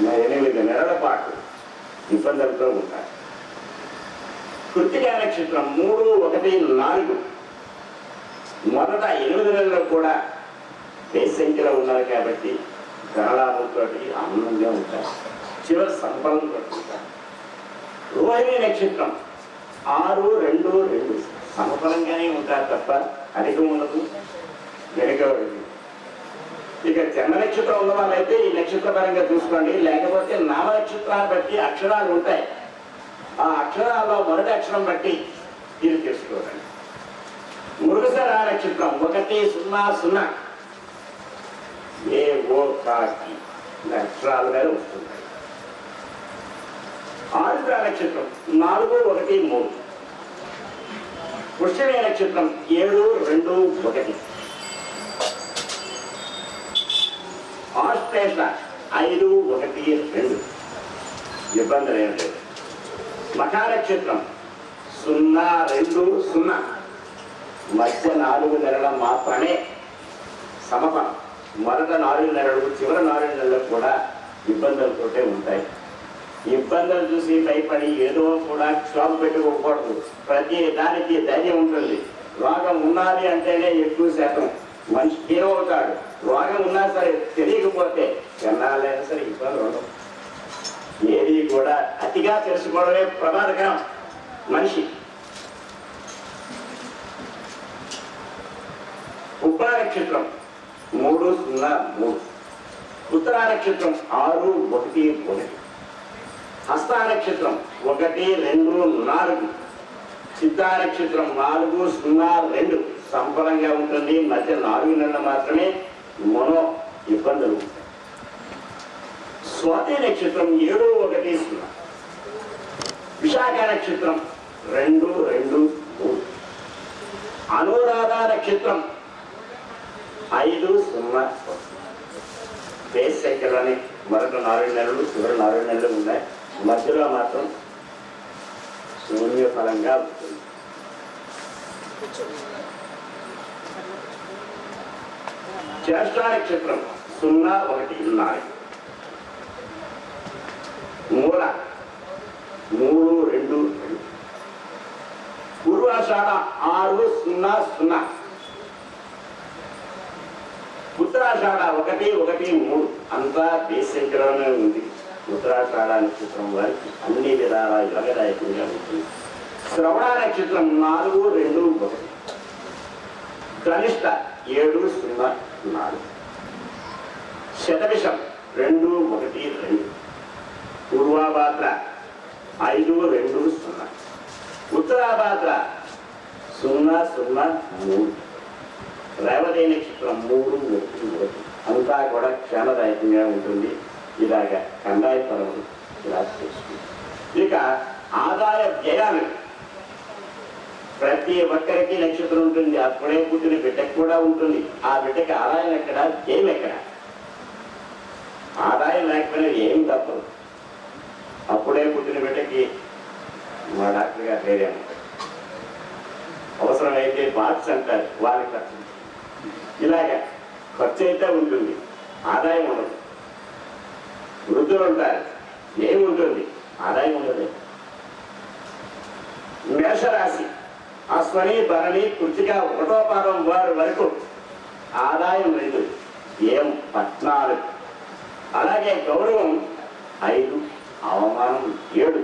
Speaker 4: 1 8 నెలల పాటు ఇబ్బందులతో ఉంటారు. కృత్తిక నక్షత్రం 3, 1, 4 మొదట 8 నెలల్లో కూడా బేస్ సంఖ్యలో ఉన్నారు కాబట్టి ధనలాభంతో ఆనందంగా ఉంటారు, చివరి సంపదంతో ఉంటారు. రోహిణి నక్షత్రం 6, 2, 2 సమఫలంగానే ఉంటారు తప్ప అధికం ఉండదు, వెనుక ఉండదు. ఇక జన్మ నక్షత్రం ఉన్న వాళ్ళైతే ఈ నక్షత్ర పరంగా చూసుకోండి. లేకపోతే నామ నక్షత్రాన్ని బట్టి అక్షరాలు ఉంటాయి. ఆ అక్షరాల్లో మొదటి అక్షరం బట్టి ఇది తెలుసుకోవాలి. మృగశిర నక్షత్రం 1, 0, 0 ఏ ఓ కాకి అక్షరాలు మీద వస్తుంటాయి. ఆరుద్ర నక్షత్రం 4, 1, 3 పుష్యమి నక్షత్రం 7, 2, 1 ఆశ్లేష 5, 1, 2 ఇబ్బందులు ఏం లేదు. మఖా నక్షత్రం 0, 2, 0 మధ్య 4 నెలల మాత్రమే సమఫలం. మొదట 4 నెలలు చివరి 4 నెలలు కూడా ఇబ్బందులతోటే ఉంటాయి. ఇబ్బందులు చూసి భయపడి ఏదో కూడా క్షోభ పెట్టుకోకూడదు. ప్రతి దానికి ధైర్యం ఉంటుంది. రోగం ఉన్నది అంటేనే ఎక్కువ శాతం మనిషి ఏమవుతాడు. రోగం ఉన్నా సరే తెలియకపోతే ఎన్నాళ్ళైనా సరే ఇబ్బందులు ఉండవు. ఏది కూడా అతిగా తెలుసుకోవడమే ప్రమాదకరం మనిషి. ఉత్తర నక్షత్రం 3, 0, 3 ఉత్తర నక్షత్రం 6, 1, 1 హస్త నక్షత్రం 1, 2, 4 సిద్ధ నక్షత్రం 4, 0, 2 సంపరంగా ఉంటుంది. మధ్య 4 నెలలు మాత్రమే మనో ఇబ్బందులు ఉంటాయి. స్వాతి నక్షత్రం 7, 1, 0 విశాఖ నక్షత్రం 2, 2, 3 అనురాధ నక్షత్రం 5, 0 బేస్ సైకిల్లోనే మొదట 4 నెలలు చివరి 4 నెలలు ఉన్నాయి. మధ్యలో మాత్రం శూన్య ఫలంగా ఉంటుంది. జ్యేష్ఠ నక్షత్రం 0, 1, 4 మూల 3, 2, 2 పూర్వాషాఢ 6, 0, 0 ఉత్తరాషాఢ 1, 1, 3 అంతా బేసంకరంగానే ఉంది. ఉత్తరాషాఢ నక్షత్రం వారికి అన్ని విధాల యోగదాయకంగా ఉంటుంది. శ్రవణ నక్షత్రం 4, 2, 1 ధనిష్ట 7, 0, 4 శతభిషం 2, 1, 2 పూర్వాభాద్ర 5, 2, 0 ఉత్తరాభాద్ర 0, 0, 3 రేవతి నక్షత్రం 3, 1, 1 అంతా కూడా క్షేమదాయకంగా ఉంటుంది. ఇలాగ కందాయ పరములు ఇలా చేసుకుంది. ఇక ఆదాయ వ్యయాలు ప్రతి ఒక్కరికి నక్షత్రం ఉంటుంది. అప్పుడే పుట్టిన బిడ్డకు కూడా ఉంటుంది. ఆ బిడ్డకి ఆదాయం ఎక్కడ, వ్యయం ఎక్కడ? ఆదాయం లేకపోయినా ఏం తప్పదు. అప్పుడే పుట్టిన బిడ్డకి మా డాక్టర్ గారు వేరే ఉంటారు. అవసరమైతే బాక్స్ అంటారు, వారి ఖర్చు. ఇలాగ ఖర్చు అయితే ఉంటుంది, ఆదాయం ఉండదు. వృద్ధులు ఉంటారు, ఏముంటుంది, ఆదాయం ఉండదు. మేషరాశి అశ్వని, భరణి, కృతిక 1వ పాదం వారి వరకు ఆదాయం 2, ఏం 14. అలాగే గౌరవం 5, అవమానం 7.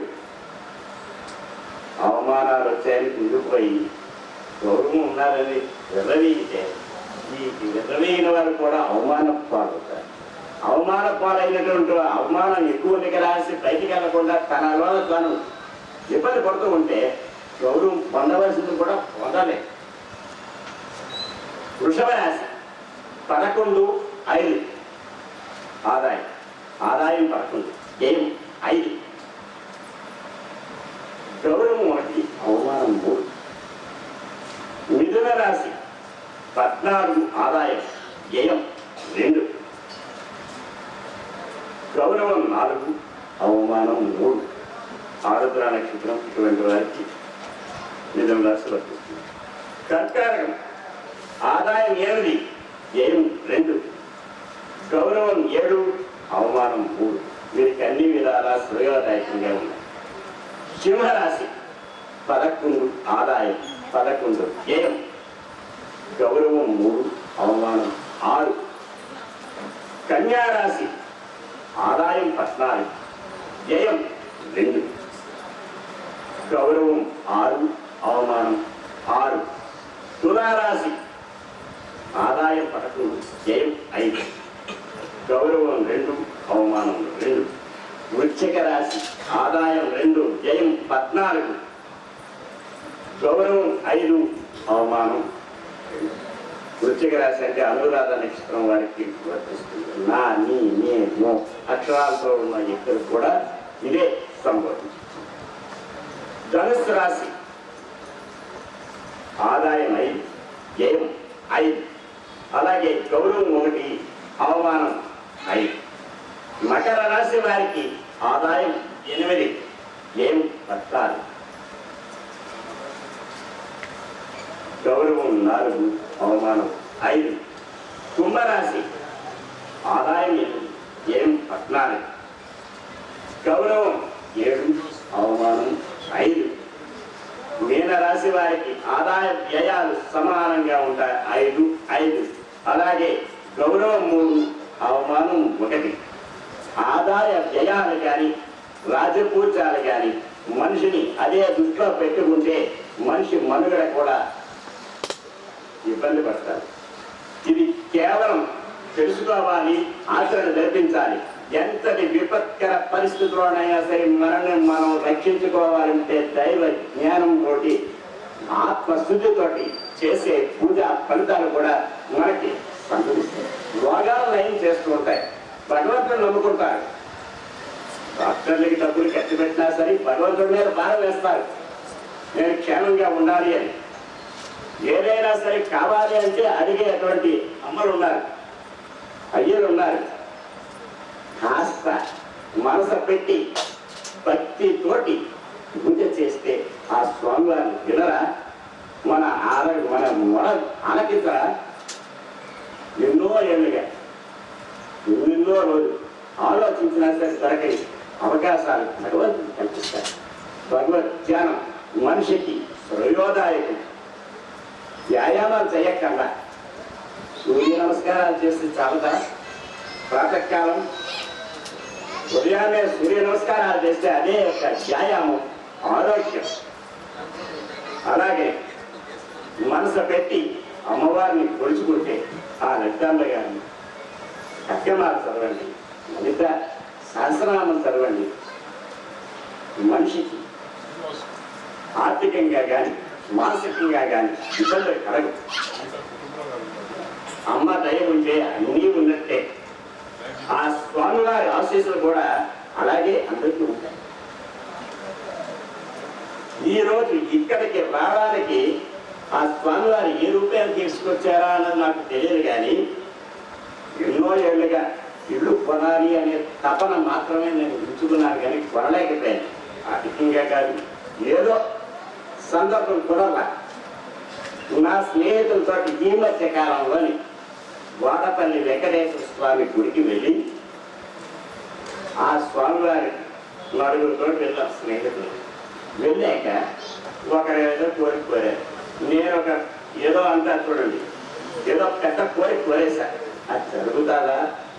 Speaker 4: అవమానాలు వచ్చాయని కుంగిపోయి గౌరవం ఉన్నారని విర్రవీగితే ఈ విర్రవీగిన వారు కూడా అవమానం పాలవుతారు. అవమాన పాలైనటువంటి అవమానం ఎక్కువ రాసి బయటికి వెళ్లకుండా తనలో తాను ఇబ్బంది పడుతూ ఉంటే గౌరవం పొందవలసింది కూడా పొందలేదు. వృషభ రాశి 11, 5 ఆదాయం 11, ఏం 5 గౌరవం 1, అవమానం 3. మిథున రాశి 14 ఆదాయం వ్యయం 2 గౌరవం 4, అవమానం 3. ఆరుద్ర నక్షత్రం ఇటువంటి వారికి మిథున రాశి వర్తిస్తుంది. కర్కాటకం ఆదాయం 8, వ్యయం 2 గౌరవం 7, అవమానం 3. వీరికి అన్ని విధాలా శ్రేయోదాయకంగా ఉన్నాయి. సింహరాశి 11 ఆదాయం 11 వ్యయం గౌరవం 3, అవమానం 6. కన్యారాశి ఆదాయం 14 వ్యయం 2 2, వ్యయం 14, గౌరవం 5, అవమానం 2. వృశ్చిక రాశి అంటే అనురాధ నక్షత్రం వారికి వర్తిస్తుంది. నా, నీ, నే, నో అక్షరాలతో ఉన్న వ్యక్తులు కూడా ఇదే సంభవించింది. ధనుస్సు రాశి ఆదాయం 5, వ్యయం 5, అలాగే గౌరవం 1, అవమానం 5. మకర రాశి వారికి ఆదాయం 8, వ్యయం 14, గౌరవం 4, అవమానం 5. కుంభరాశి ఆదాయం 8, వ్యయం 14, గౌరవం 7, అవమానం 5. మీనరాశి వారికి ఆదాయ వ్యయాలు సమానంగా ఉంటాయి, 5, 5, అలాగే గౌరవం 3, అవమానం 1. ఆదాయ వ్యయాలు కానీ రాజపూజాలు కానీ మనిషిని అదే దృష్టిలో పెట్టుకుంటే మనిషి మనుగడ కూడా ఇబ్బంది పడతారు. ఇది కేవలం తెలుసుకోవాలి, ఆచరణ జరిపించాలి. ఎంతటి విపత్కర పరిస్థితుల్లోనైనా సరే మనల్ని మనం రక్షించుకోవాలంటే దైవ జ్ఞానంతో ఆత్మశుద్ధితోటి చేసే పూజా ఫలితాలు కూడా మనకి సంతరిస్తాయి. రోగాలు నయం చేస్తూ ఉంటాయి. భగవంతుడు నమ్ముకుంటారు. డాక్టర్లకి డబ్బులు ఖర్చు పెట్టినా సరే భగవంతుడి మీద భారం వేస్తారు, నేను క్షేమంగా ఉండాలి అని. ఏదైనా సరే కావాలి అంటే అడిగేటువంటి అమ్మలు ఉన్నారు, అయ్యలు ఉన్నారు. కాస్త మనసు పెట్టి భక్తితోటి పూజ చేస్తే ఆ స్వామివారిని వినరా, మన మొర ఆలకించరా. ఎన్నో ఏళ్ళుగా ఎన్నెన్నో రోజులు ఆలోచించినా సరే దొరకని అవకాశాలు భగవంతుడు కల్పిస్తారు. భగవద్ ధ్యానం మనిషికి శ్రేయోదాయకం. వ్యాయామాలు చేయక్కర్లా, సూర్య నమస్కారాలు చేస్తే చాలదా? ప్రాతకాలం ఉదయాన్నే సూర్య నమస్కారాలు చేస్తే అదే యొక్క వ్యాయామం, ఆరోగ్యం. అలాగే మనసు పెట్టి అమ్మవారిని కొలుచుకుంటే ఆ లలితాంబ గారిని సత్యమాలు చదవండి, లలిత సహస్రనామం చదవండి. మనిషికి ఆర్థికంగా కానీ మానసికంగా కానీ ఇబ్బందులు కలగవు. అమ్మ దయ ఉంటే అన్నీ ఉన్నట్టే. ఆ స్వామివారి ఆశీస్సులు కూడా అలాగే అందరికీ ఉంటాయి. ఈరోజు ఇక్కడికి రావడానికి ఆ స్వామివారు ఏ రూపాయలు తీసుకొచ్చారా అన్నది నాకు తెలియదు, కానీ ఎన్నో ఏళ్ళుగా ఇల్లు కొనాలి అనే తపన మాత్రమే నేను ఉంచుకున్నాను, కానీ కొనలేకపోయాను. ఆర్థికంగా కాదు, ఏదో సందర్భం కొనాల. నా స్నేహితులతో ఈ మధ్య కాలంలోని వాడపల్లి వెంకటేశ్వర స్వామి గుడికి వెళ్ళి ఆ స్వామివారి నలుగురితో వెళ్ళాం స్నేహితులు. వెళ్ళాక ఒకరు ఏదో కోరిక కోరారు. నేను ఒక ఏదో అంతా చూడండి, ఏదో పెద్ద కోరిక కోరేసా. అది జరుగుతుందా?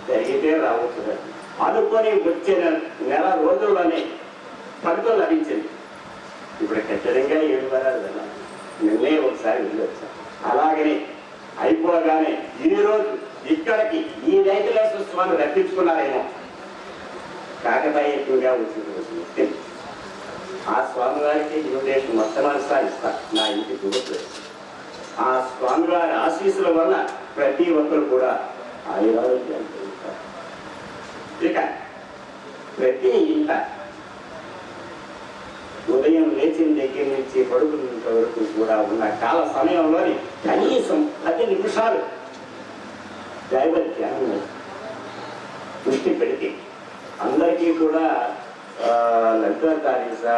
Speaker 4: జరిగితే రావచ్చు అనుకొని వచ్చిన నెల రోజుల్లోనే ఫలితం లభించింది. ఇప్పుడు ఖచ్చితంగా 7 వారాలు వెళ్ళాలి. నిన్నే ఒకసారి వెళ్ళొచ్చా. అలాగనే అయిపోగానే ఈరోజు ఇక్కడికి ఈ వెంకటేశ్వర స్వామి రప్పించుకున్నారేమో, కాకతాయిగా వచ్చింది. ఆ స్వామివారికి ఇన్విటేషన్ మొట్టమొదటిసారి ఇస్తా నా ఇంటి గుర్తు. ఆ స్వామివారి ఆశీస్సుల వల్ల ప్రతి ఒక్కరు కూడా ఆయురారోగ్యాలు పొందుతారు. ఇక ప్రతి ఇంట ఉదయం లేచిన దగ్గర నుంచి పడుకున్నంత వరకు కూడా ఉన్న కాల సమయంలోని కనీసం 10 నిమిషాలు దైవ ధ్యానం దృష్టి పెడితే అందరికీ కూడా లలిత తారీసా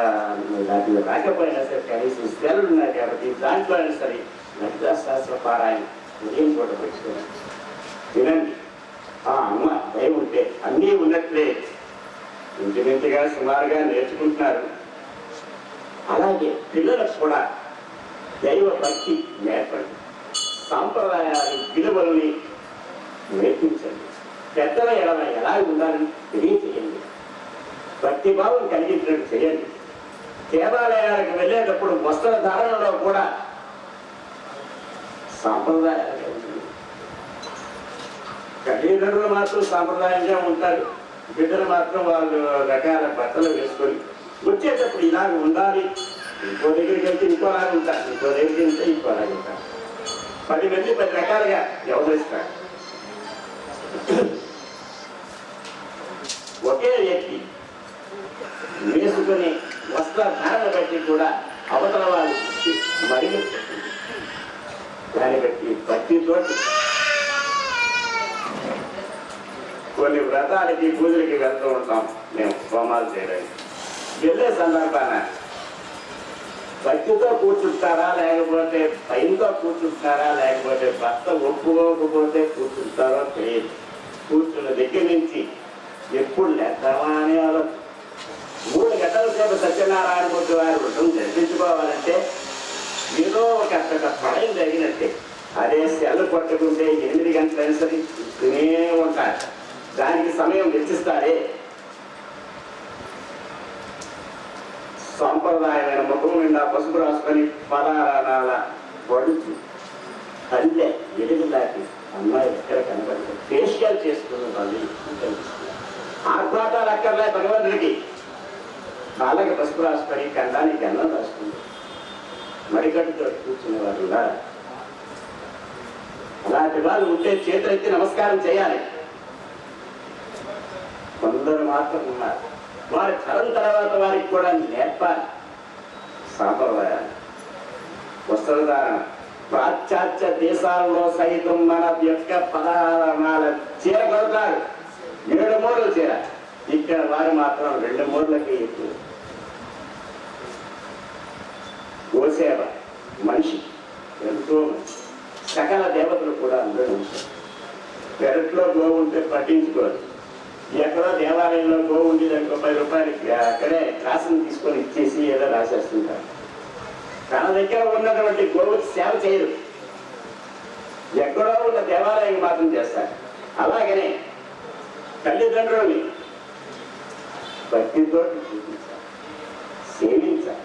Speaker 4: రాకపోయినా సరే కనీసం సెలవులు ఉన్నాయి కాబట్టి దాంట్లో అయినా సరే లలితా శాస్త్ర పారాయణ ఉదయం పూట పెట్టుకోండి, వినండి. ఆ అమ్మ దయ ఉంటే అన్నీ ఉన్నట్లే ఇంటిమింటిగా సుమారుగా నేర్చుకుంటున్నారు. అలాగే పిల్లలకు కూడా దైవ భక్తి నేర్పండి, సాంప్రదాయాలు విలువల్ని నేర్పించండి. పెద్దల ఎడమ ఎలా ఉండాలని తెలియచేయండి, భక్తిభావం కలిగించినట్టు చేయండి. దేవాలయాలకు వెళ్ళేటప్పుడు వస్త్ర ధారణలో కూడా సాంప్రదాయాలుగా ఉంటుంది. తల్లిదండ్రులు మాత్రం సాంప్రదాయంగా ఉంటారు, బిడ్డలు మాత్రం వాళ్ళు రకాల బట్టలు వేసుకొని వచ్చేటప్పుడు ఇలాగ ఉండాలి, ఇంకో దగ్గరికి వెళ్తే ఇంకోలాగా ఉంటారు, ఇంకో దగ్గరికి వెళ్తే ఇంకోలాగా ఉంటారు. 10 మంది 10 రకాలుగా వ్యవహరిస్తారు. ఒకే వ్యక్తి వేసుకుని వస్త్రధారణ బట్టి కూడా అవతల వాళ్ళు మరియు దాన్ని బట్టి భక్తితోటి కొన్ని వ్రతాలకి పూజలకి వెళ్తూ ఉంటాం మేము హోమాలు చేయడానికి. వెళ్ళే సందర్భాన భక్తితో కూర్చుంటారా, లేకపోతే భయంతో కూర్చుంటారా, లేకపోతే భర్త ఒప్పుకోకపోతే కూర్చుంటారో తెలియదు. కూర్చున్న దగ్గర నుంచి ఎప్పుడు లేద్దామా అని వాళ్ళు 3 గంటల సేపు సత్యనారాయణ మూర్తి వారి వృద్ధం జరిపించుకోవాలంటే ఏదో ఒక ప్రళయం జరిగినట్టే. అదే సెల్లు కొట్టుకుంటే 8 గంటలైనా సరే చూస్తూనే ఉంటారు. దానికి సమయం వెచ్చిస్తారే. సాంప్రదాయమైన ముఖం నిండా పసుపు రాసుకొని పదారాల పడుచు తల్లె ఎలుగు దాటి అమ్మాయి ఎక్కడ కనబడుతుంది. ఫేషియల్ చేసుకున్న వాళ్ళు ఆర్భాటాలు అక్కర్లే భగవంతుడికి. కాళ్ళకి పసుపు రాసుకొని కండానికి అన్నం రాసుకుంది. మడికట్టుతో కూర్చునే వాళ్ళు అలాంటి వాళ్ళు ఉంటే చేతులెత్తి నమస్కారం చేయాలి. కొందరు మాత్రం ఉన్నారు. వారి తరం తర్వాత వారికి కూడా నేర్పాలి సాంప్రదాయాలు. వస్త్రధారణ పాశ్చాత్య దేశాల్లో సైతం మన యొక్క పదార్థాల చీర కొడతారు, 7 మూరలు చీర. ఇక్కడ వారు మాత్రం 2 మూరలకే ఎక్కువ. గోసేవ మనిషి ఎంతో సకల దేవతలు కూడా అందరూ ఉంటారు. పెరట్లో గోవు ఉంటే పట్టించుకోరు. ఎక్కడో దేవాలయంలో గోవు ఉంది, దానికి 10 రూపాయలకి అక్కడే రాసం తీసుకొని ఇచ్చేసి ఏదో రాసేస్తుంటారు. తన దగ్గర ఉన్నటువంటి గోవుకి సేవ చేయరు, ఎక్కడో ఉన్న దేవాలయం మాత్రం చేస్తారు. అలాగనే తల్లిదండ్రులని భక్తితో సేవించాలి.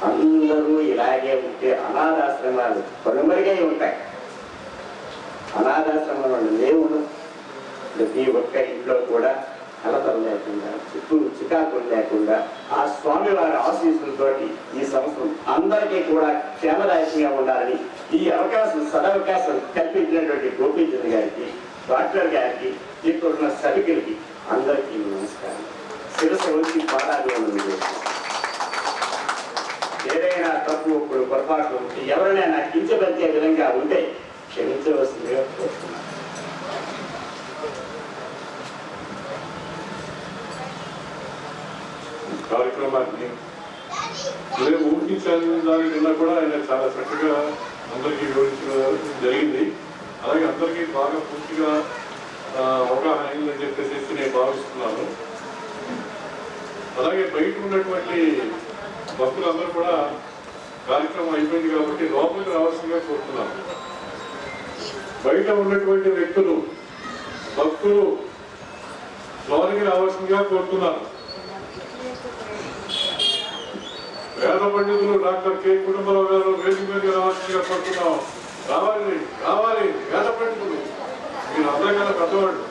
Speaker 4: అందరూ ఇలాగే ఉంటే అనాథాశ్రమాలు కనుమరుగై ఉంటాయి. అనాథాశ్రమాలు లేవును. ప్రతి ఒక్క ఇంట్లో కూడా కలతలు లేకుండా, చుట్టూ చికాకులు లేకుండా ఆ స్వామివారి ఆశీస్సులతోటి ఈ సంవత్సరం అందరికీ కూడా క్షేమదాయకంగా ఉండాలని ఈ అవకాశం సదవకాశం కల్పించినటువంటి గోపీచంద్ గారికి, డాక్టర్ గారికి, ఇక్కడ ఉన్న సభికులకి అందరికీ నమస్కారం. శిరస్సు వచ్చి పాదాలు ఏదైనా తప్పు ఇప్పుడు పొరపాటు ఉంటే ఎవరైనా కించపరిచే విధంగా ఉంటే క్షమించవలసిందిగా కోరుతున్నాను.
Speaker 3: కార్యక్రమాన్ని రేపు ఊహించాలని దానికన్నా కూడా ఆయన చాలా చక్కగా అందరికీ వివరించడం జరిగింది. అలాగే అందరికీ బాగా పూర్తిగా అవగాహన అయిందని చెప్పేసి నేను భావిస్తున్నాను. అలాగే బయట ఉన్నటువంటి భక్తులందరూ కూడా కార్యక్రమం అయిపోయింది కాబట్టి లోపలికి రావాల్సిందిగా కోరుతున్నాను. బయట ఉన్నటువంటి వ్యక్తులు భక్తులు లోనికి రావాల్సిందిగా కోరుతున్నాను. వేద పండితులు డాక్టర్ కె కుటుంబరావు గారు వేదిక మీద రావాల్సిందిగా కోరుతున్నాం. రావాలి రావాలి వేద పండితులు, మీరు అందరూ కదా పెద్దవాళ్ళు.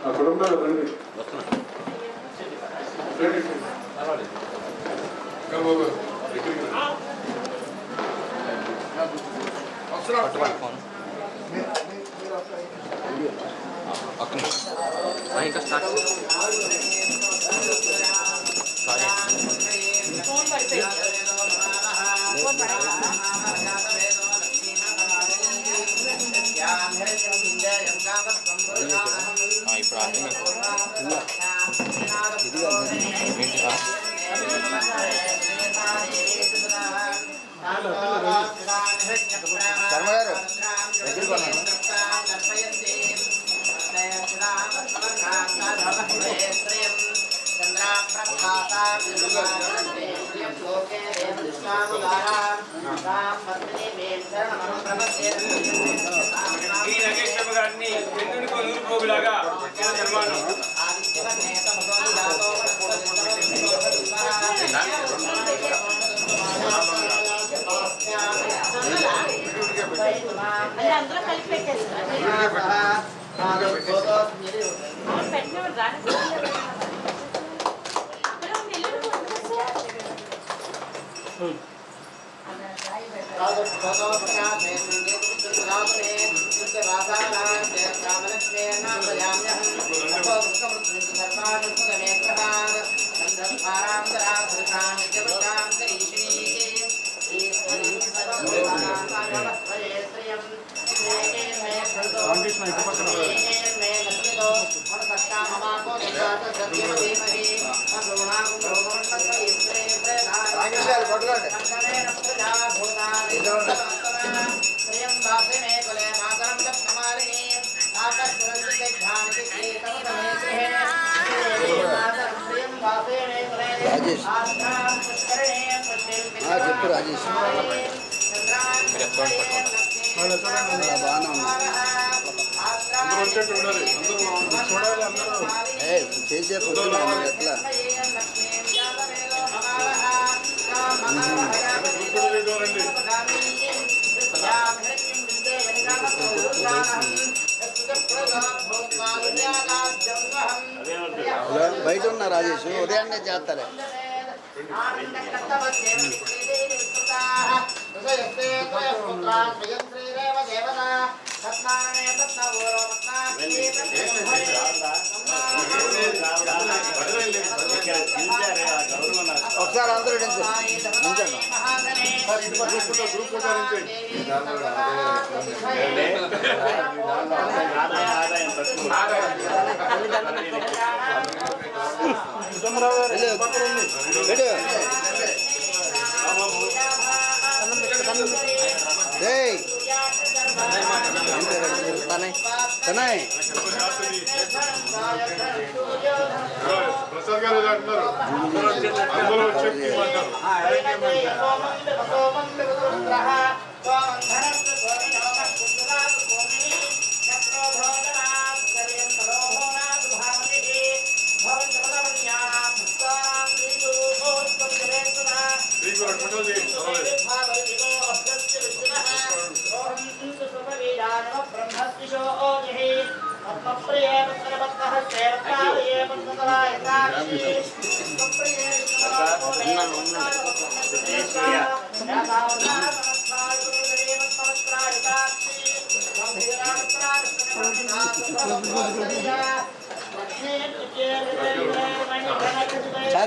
Speaker 3: అక్కడ ఉన్నారు రండి.
Speaker 5: ఇంకా స్టార్ట్ ఇప్పుడు శర్మ గారు
Speaker 2: ఈ నగేష్ బాబు గారిని ఎందుకు నూరు పోగులాగా సన్మానం.
Speaker 5: అందరూ కలిపి పెట్టేస్తారు.
Speaker 1: రాజేష్ చెప్పు రాజేష్ బాగానే ఉంది చేసే పొద్దున ఎట్లా బయట ఉన్నా రాజేష్ ఉదయాన్నే చేస్తారే ఒకసారి అందరూ ఉంచండి తనయ్
Speaker 3: ప్రసాద్ గారు అంటున్నారు అందరూ వచ్చి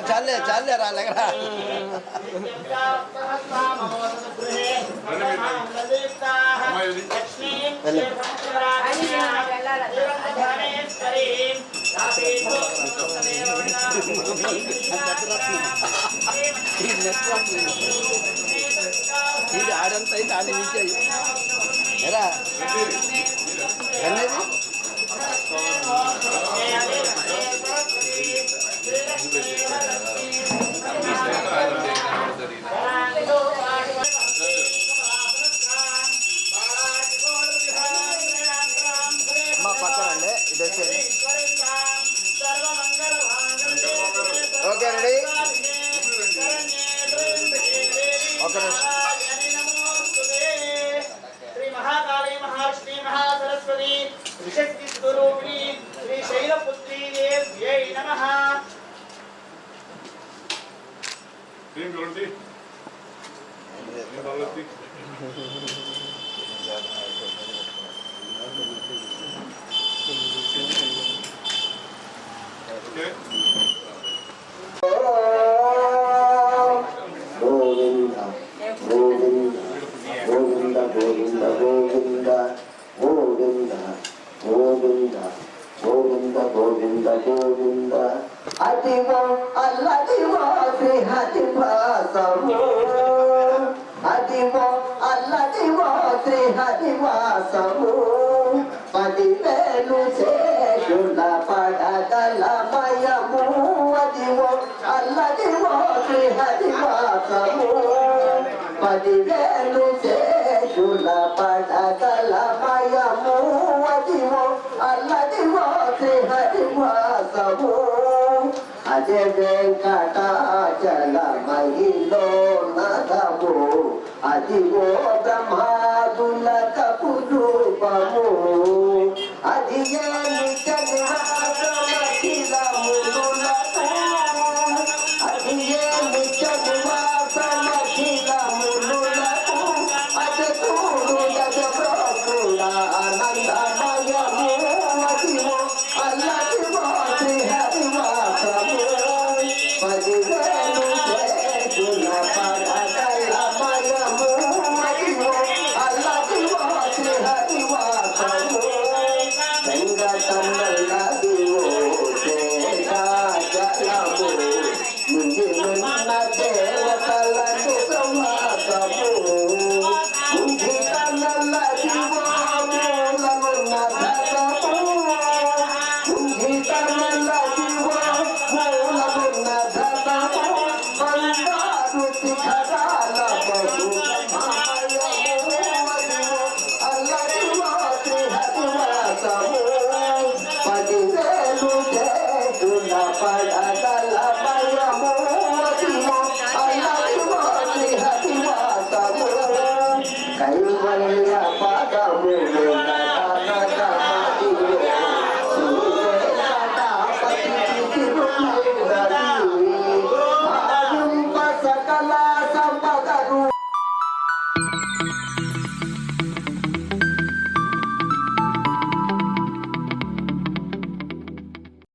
Speaker 1: చాలే చాలే రాలేకరా ఆడంతా అయితే ఆడి నిలిచాయి ఎరా కన్నది మా పక్కనండి ఇది వచ్చేది okay ready okay
Speaker 6: Shri Mahakali Mahalakshmi Mahasaraswati త్రిశక్తి స్వరూపిణి శ్రీ శైలపుత్రీ దేవ్యై నమః.
Speaker 1: గోవింద గోవింద గోవింద గోవింద గోవింద గోవింద గోవింద అదివో అల్లదివో శ్రీహతి భాసము అదివో అల్లదివో శ్రీహరివాసము 10,000 శేషుల పడగలమయము అదివో అల్లదివో శ్రీహరివాసము 10,000 శేషుల పడగలమయము అదివో అల్లదివో శ్రీహరివాసము అజయ వెంకటాచలమహిలో నదము అదివో బ్రహ్మాదుల కపురూపము అది నిత్య నివాసమఖిలములకు అది నిత్య నివాసమఖిలములకు అది చూడు గజ ప్రోకుడ ఆనందమయము